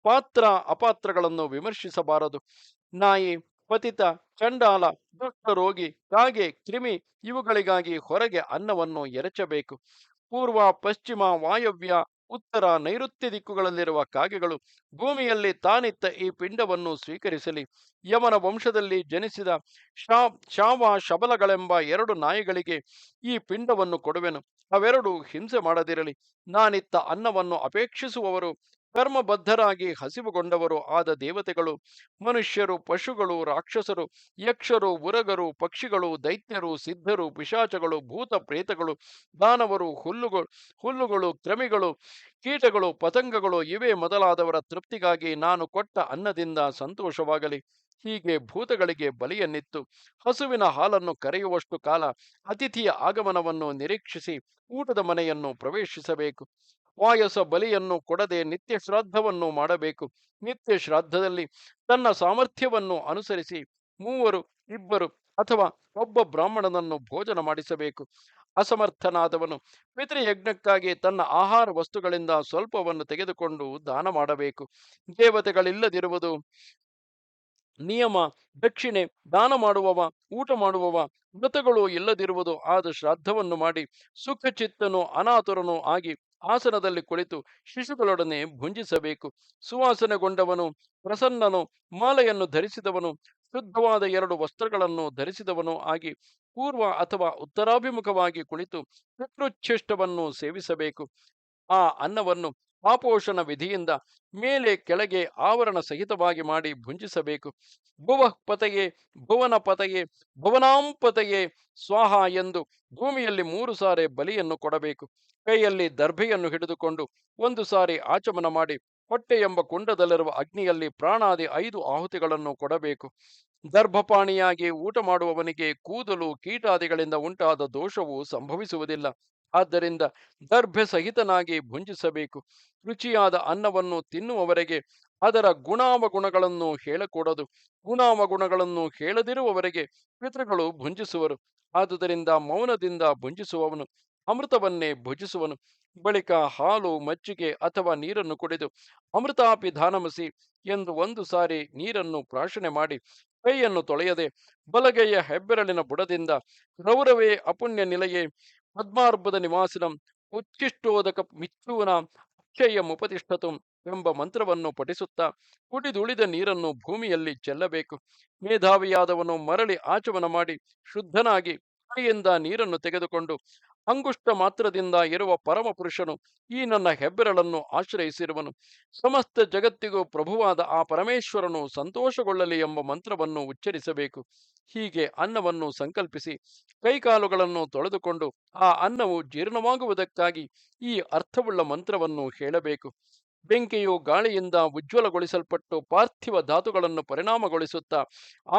ಪಾತ್ರ ಅಪಾತ್ರಗಳನ್ನು ವಿಮರ್ಶಿಸಬಾರದು. ನಾಯಿ, ಪತಿತ, ಚಂಡಾಲ, ದುಷ್ಟರೋಗಿ, ಕಾಗೆ, ಕ್ರಿಮಿ ಇವುಗಳಿಗಾಗಿ ಹೊರಗೆ ಅನ್ನವನ್ನು ಎರಚಬೇಕು. ಪೂರ್ವ, ಪಶ್ಚಿಮ, ವಾಯವ್ಯ, ಉತ್ತರ, ನೈಋತ್ಯ ದಿಕ್ಕುಗಳಲ್ಲಿರುವ ಕಾಗೆಗಳು ಭೂಮಿಯಲ್ಲಿ ತಾನಿತ್ತ ಈ ಪಿಂಡವನ್ನು ಸ್ವೀಕರಿಸಲಿ. ಯಮನ ವಂಶದಲ್ಲಿ ಜನಿಸಿದ ಶಾವ, ಶಬಲಗಳೆಂಬ 2 ನಾಯಿಗಳಿಗೆ ಈ ಪಿಂಡವನ್ನು ಕೊಡುವೆನು. ಅವೆರಡು ಹಿಂಸೆ ಮಾಡದಿರಲಿ. ನಾನಿತ್ತ ಅನ್ನವನ್ನು ಅಪೇಕ್ಷಿಸುವವರು, ಕರ್ಮಬದ್ಧರಾಗಿ ಹಸಿವುಗೊಂಡವರು ಆದ ದೇವತೆಗಳು, ಮನುಷ್ಯರು, ಪಶುಗಳು, ರಾಕ್ಷಸರು, ಯಕ್ಷರು, ಉರಗರು, ಪಕ್ಷಿಗಳು, ದೈತ್ಯರು, ಸಿದ್ಧರು, ಪಿಶಾಚಗಳು, ಭೂತ ಪ್ರೇತಗಳು, ದಾನವರು, ಹುಲ್ಲುಗಳು, ಕ್ರಮಿಗಳು, ಕೀಟಗಳು, ಪತಂಗಗಳು ಇವೇ ಮೊದಲಾದವರ ತೃಪ್ತಿಗಾಗಿ ನಾನು ಕೊಟ್ಟ ಅನ್ನದಿಂದ ಸಂತೋಷವಾಗಲಿ. ಹೀಗೆ ಭೂತಗಳಿಗೆ ಬಲಿಯನ್ನಿತ್ತು ಹಸುವಿನ ಹಾಲನ್ನು ಕರೆಯುವಷ್ಟು ಕಾಲ ಅತಿಥಿಯ ಆಗಮನವನ್ನು ನಿರೀಕ್ಷಿಸಿ ಊಟದ ಮನೆಯನ್ನು ಪ್ರವೇಶಿಸಬೇಕು. ವಾಯಸ ಬಲಿಯನ್ನು ಕೊಡದೆ ನಿತ್ಯ ಶ್ರಾದ್ದವನ್ನು ಮಾಡಬೇಕು. ನಿತ್ಯ ಶ್ರಾದ್ದದಲ್ಲಿ ತನ್ನ ಸಾಮರ್ಥ್ಯವನ್ನು ಅನುಸರಿಸಿ 3, 2 ಅಥವಾ ಒಬ್ಬ ಬ್ರಾಹ್ಮಣನನ್ನು ಭೋಜನ ಮಾಡಿಸಬೇಕು. ಅಸಮರ್ಥನಾದವನು ಪಿತೃಯಜ್ಞಕ್ಕಾಗಿ ತನ್ನ ಆಹಾರ ವಸ್ತುಗಳಿಂದ ಸ್ವಲ್ಪವನ್ನು ತೆಗೆದುಕೊಂಡು ದಾನ ಮಾಡಬೇಕು. ದೇವತೆಗಳಿಲ್ಲದಿರುವುದು ನಿಯಮ. ದಕ್ಷಿಣೆ, ದಾನ ಮಾಡುವವ, ಊಟ ಮಾಡುವವ, ವ್ರತಗಳು ಇಲ್ಲದಿರುವುದು ಆದ ಶ್ರಾದ್ದವನ್ನು ಮಾಡಿ ಸುಖಚಿತ್ತನು ಅನಾತುರನೂ ಆಗಿ ಆಸನದಲ್ಲಿ ಕುಳಿತು ಶಿಶುಗಳೊಡನೆ ಭುಂಜಿಸಬೇಕು. ಸುವಾಸನೆಗೊಂಡವನು, ಪ್ರಸನ್ನನು, ಮಾಲೆಯನ್ನು ಧರಿಸಿದವನು, ಶುದ್ಧವಾದ 2 ವಸ್ತ್ರಗಳನ್ನು ಧರಿಸಿದವನು ಆಗಿ ಪೂರ್ವ ಅಥವಾ ಉತ್ತರಾಭಿಮುಖವಾಗಿ ಕುಳಿತು ಪಿತೃಚ್ಛಿಷ್ಟವನ್ನು ಸೇವಿಸಬೇಕು. ಆ ಅನ್ನವನ್ನು ಆಪೋಷಣ ವಿಧಿಯಿಂದ ಮೇಲೆ ಕೆಳಗೆ ಆವರಣ ಸಹಿತವಾಗಿ ಮಾಡಿ ಭುಂಜಿಸಬೇಕು. ಭುವಃ ಪತಯೇ, ಭುವನ ಪತಯೇ, ಭುವನಾಂಪತಯೇ ಸ್ವಾಹ ಎಂದು ಭೂಮಿಯಲ್ಲಿ 3 ಸಾರಿ ಬಲಿಯನ್ನು ಕೊಡಬೇಕು. ಕೈಯಲ್ಲಿ ದರ್ಭೆಯನ್ನು ಹಿಡಿದುಕೊಂಡು 1 ಸಾರಿ ಆಚಮನ ಮಾಡಿ ಹೊಟ್ಟೆ ಎಂಬ ಕುಂಡದಲ್ಲಿರುವ ಅಗ್ನಿಯಲ್ಲಿ ಪ್ರಾಣಾದಿ 5 ಆಹುತಿಗಳನ್ನು ಕೊಡಬೇಕು. ದರ್ಭಪಾಣಿಯಾಗಿ ಊಟ ಮಾಡುವವನಿಗೆ ಕೂದಲು ಕೀಟಾದಿಗಳಿಂದ ಉಂಟಾದ ದೋಷವು ಸಂಭವಿಸುವುದಿಲ್ಲ. ಆದ್ದರಿಂದ ದರ್ಭೆ ಸಹಿತನಾಗಿ ಭುಂಜಿಸಬೇಕು. ರುಚಿಯಾದ ಅನ್ನವನ್ನು ತಿನ್ನುವವರೆಗೆ ಅದರ ಗುಣಾವಗುಣಗಳನ್ನು ಹೇಳಕೂಡದು. ಗುಣಾವಗುಣಗಳನ್ನು ಹೇಳದಿರುವವರೆಗೆ ಪಿತೃಗಳು ಭುಂಜಿಸುವರು. ಆದುದರಿಂದ ಮೌನದಿಂದ ಭುಂಜಿಸುವವನು ಅಮೃತವನ್ನೇ ಭುಜಿಸುವನು. ಬಳಿಕ ಹಾಲು ಮಜ್ಜಿಗೆ ಅಥವಾ ನೀರನ್ನು ಕುಡಿದು ಅಮೃತಾಪಿಧಾನಮಸಿ ಎಂದು ಒಂದು ಸಾರಿ ನೀರನ್ನು ಪ್ರಾಶನೆ ಮಾಡಿ ಕೈಯನ್ನು ತೊಳೆಯದೆ ಬಲಗೈಯ ಹೆಬ್ಬೆರಳಿನ ಬುಡದಿಂದ ರೌರವೇ ಅಪುಣ್ಯ ನಿಲಯೇ ಪದ್ಮಾರ್ಬುದ ನಿವಾಸಿನಂ ಉಚ್ಚಿಷ್ಟೋದಕ ಮಿಚ್ಚೂನ ಅಕ್ಷಯ ಮುಪತಿಷ್ಠತು ಎಂಬ ಮಂತ್ರವನ್ನು ಪಠಿಸುತ್ತಾ ಕುಡಿದುಳಿದ ನೀರನ್ನು ಭೂಮಿಯಲ್ಲಿ ಚೆಲ್ಲಬೇಕು. ಮೇಧಾವಿಯಾದವನು ಮರಳಿ ಆಚಮನ ಮಾಡಿ ಶುದ್ಧನಾಗಿ ಕೈಯಿಂದ ನೀರನ್ನು ತೆಗೆದುಕೊಂಡು ಅಂಗುಷ್ಟ ಮಾತ್ರದಿಂದ ಇರುವ ಪರಮಪುರುಷನು ಈ ನನ್ನ ಹೆಬ್ಬೆರಳನ್ನು ಆಶ್ರಯಿಸಿರುವನು, ಸಮಸ್ತ ಜಗತ್ತಿಗೂ ಪ್ರಭುವಾದ ಆ ಪರಮೇಶ್ವರನು ಸಂತೋಷಗೊಳ್ಳಲಿ ಎಂಬ ಮಂತ್ರವನ್ನು ಉಚ್ಚರಿಸಬೇಕು. ಹೀಗೆ ಅನ್ನವನ್ನು ಸಂಕಲ್ಪಿಸಿ ಕೈಕಾಲುಗಳನ್ನು ತೊಳೆದುಕೊಂಡು ಆ ಅನ್ನವು ಜೀರ್ಣವಾಗುವುದಕ್ಕಾಗಿ ಈ ಅರ್ಥವುಳ್ಳ ಮಂತ್ರವನ್ನು ಹೇಳಬೇಕು. ಬೆಂಕಿಯು ಗಾಳಿಯಿಂದ ಉಜ್ವಲಗೊಳಿಸಲ್ಪಟ್ಟು ಪಾರ್ಥಿವ ಧಾತುಗಳನ್ನು ಪರಿಣಾಮಗೊಳಿಸುತ್ತಾ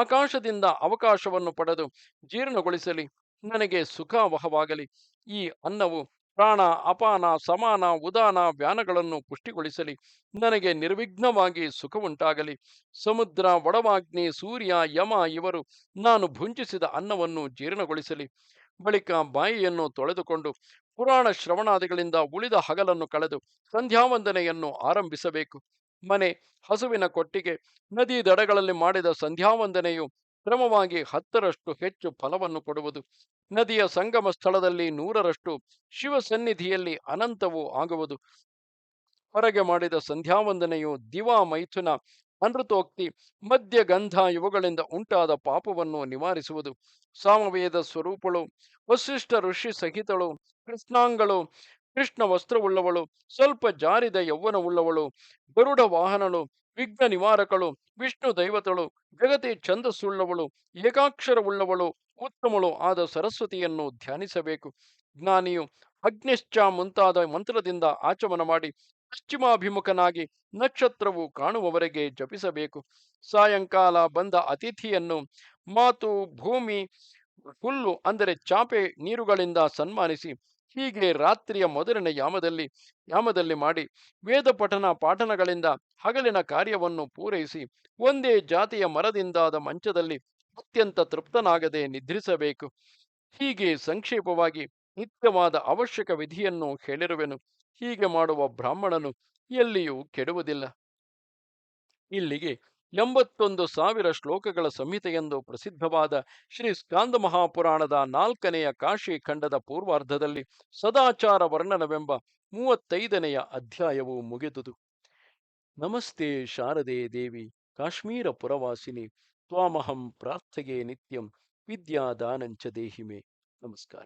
ಆಕಾಶದಿಂದ ಅವಕಾಶವನ್ನು ಪಡೆದು ಜೀರ್ಣಗೊಳಿಸಲಿ. ನನಗೆ ಸುಖಾವಹವಾಗಲಿ. ಈ ಅನ್ನವು ಪ್ರಾಣ ಅಪಾನ ಸಮಾನ ಉದಾನ ವ್ಯಾನಗಳನ್ನು ಪುಷ್ಟಿಗೊಳಿಸಲಿ. ನನಗೆ ನಿರ್ವಿಘ್ನವಾಗಿ ಸುಖವುಂಟಾಗಲಿ. ಸಮುದ್ರ ಒಡವಾಗ್ನಿ ಸೂರ್ಯ ಯಮ ಇವರು ನಾನು ಭುಂಜಿಸಿದ ಅನ್ನವನ್ನು ಜೀರ್ಣಗೊಳಿಸಲಿ. ಬಳಿಕ ಬಾಯಿಯನ್ನು ತೊಳೆದುಕೊಂಡು ಪುರಾಣ ಶ್ರವಣಾದಿಗಳಿಂದ ಉಳಿದ ಹಗಲನ್ನು ಕಳೆದು ಸಂಧ್ಯಾವಂದನೆಯನ್ನು ಆರಂಭಿಸಬೇಕು. ಮನೆ, ಹಸುವಿನ ಕೊಟ್ಟಿಗೆ, ನದಿ ದಡಗಳಲ್ಲಿ ಮಾಡಿದ ಸಂಧ್ಯಾವಂದನೆಯು ಕ್ರಮವಾಗಿ 10ರಷ್ಟು ಹೆಚ್ಚು ಫಲವನ್ನು ಕೊಡುವುದು. ನದಿಯ ಸಂಗಮ ಸ್ಥಳದಲ್ಲಿ 100ರಷ್ಟು, ಶಿವಸನ್ನಿಧಿಯಲ್ಲಿ ಅನಂತವೂ ಆಗುವುದು. ಹೊರಗೆ ಮಾಡಿದ ಸಂಧ್ಯಾವಂದನೆಯು ದಿವಾ ಮೈಥುನ, ಅನೃತೋಕ್ತಿ, ಮದ್ಯ ಗಂಧ ಇವುಗಳಿಂದ ಉಂಟಾದ ಪಾಪವನ್ನು ನಿವಾರಿಸುವುದು. ಸಾಮವೇದ ಸ್ವರೂಪಳು, ವಸಿಷ್ಠ ಋಷಿ ಸಹಿತಳು, ಕೃಷ್ಣಾಂಗಳು, ಕೃಷ್ಣ ವಸ್ತ್ರವುಳ್ಳವಳು, ಸ್ವಲ್ಪ ಜಾರಿದ ಯೌವನವುಳ್ಳವಳು, ಗರುಡ ವಾಹನಳು, ವಿಘ್ನ ನಿವಾರಕಳು, ವಿಷ್ಣು ದೈವತಳು, ಜಗತಿ ಛಂದಸ್ಸುಳ್ಳವಳು, ಏಕಾಕ್ಷರವುಳ್ಳವಳು, ಉತ್ತಮಳು ಆದ ಸರಸ್ವತಿಯನ್ನು ಧ್ಯಾನಿಸಬೇಕು. ಜ್ಞಾನಿಯು ಅಗ್ನಿಶ್ಚ ಮುಂತಾದ ಮಂತ್ರದಿಂದ ಆಚಮನ ಮಾಡಿ ಪಶ್ಚಿಮಾಭಿಮುಖನಾಗಿ ನಕ್ಷತ್ರವು ಕಾಣುವವರೆಗೆ ಜಪಿಸಬೇಕು. ಸಾಯಂಕಾಲ ಬಂದ ಅತಿಥಿಯನ್ನು ಮಾತು, ಭೂಮಿ, ಹುಲ್ಲು ಅಂದರೆ ಚಾಪೆ ನೀರುಗಳಿಂದ ಸನ್ಮಾನಿಸಿ ಹೀಗೆ ರಾತ್ರಿಯ ಮೊದಲಿನ ಯಾಮದಲ್ಲಿ ಮಾಡಿ ವೇದ ಪಠನ ಪಾಠನಗಳಿಂದ ಹಗಲಿನ ಕಾರ್ಯವನ್ನು ಪೂರೈಸಿ ಒಂದೇ ಜಾತಿಯ ಮರದಿಂದಾದ ಮಂಚದಲ್ಲಿ ಅತ್ಯಂತ ತೃಪ್ತನಾಗದೆ ನಿದ್ರಿಸಬೇಕು. ಹೀಗೆ ಸಂಕ್ಷೇಪವಾಗಿ ನಿತ್ಯವಾದ ಅವಶ್ಯಕ ವಿಧಿಯನ್ನು ಹೇಳಿರುವೆನು. ಹೀಗೆ ಮಾಡುವ ಬ್ರಾಹ್ಮಣನು ಎಲ್ಲಿಯೂ ಕೆಡುವುದಿಲ್ಲ. ಇಲ್ಲಿಗೆ 81,000 ಶ್ಲೋಕಗಳ ಸಂಹಿತೆಯೆಂದು ಪ್ರಸಿದ್ಧವಾದ ಶ್ರೀ ಸ್ಕಾಂದ ಮಹಾಪುರಾಣದ 4ನೆಯ ಕಾಶಿ ಖಂಡದ ಪೂರ್ವಾರ್ಧದಲ್ಲಿ ಸದಾಚಾರ ವರ್ಣನವೆಂಬ 35ನೆಯ ಅಧ್ಯಾಯವು ಮುಗಿದುದು. ನಮಸ್ತೆ ಶಾರದೆ ದೇವಿ ಕಾಶ್ಮೀರ ಪುರವಾಸಿನಿ ತ್ವಾಮಹಂ ಪ್ರಾರ್ಥೆಯೇ ನಿತ್ಯಂ ವಿದ್ಯಾದಾನಂಚ ದೇಹಿಮೆ. ನಮಸ್ಕಾರ.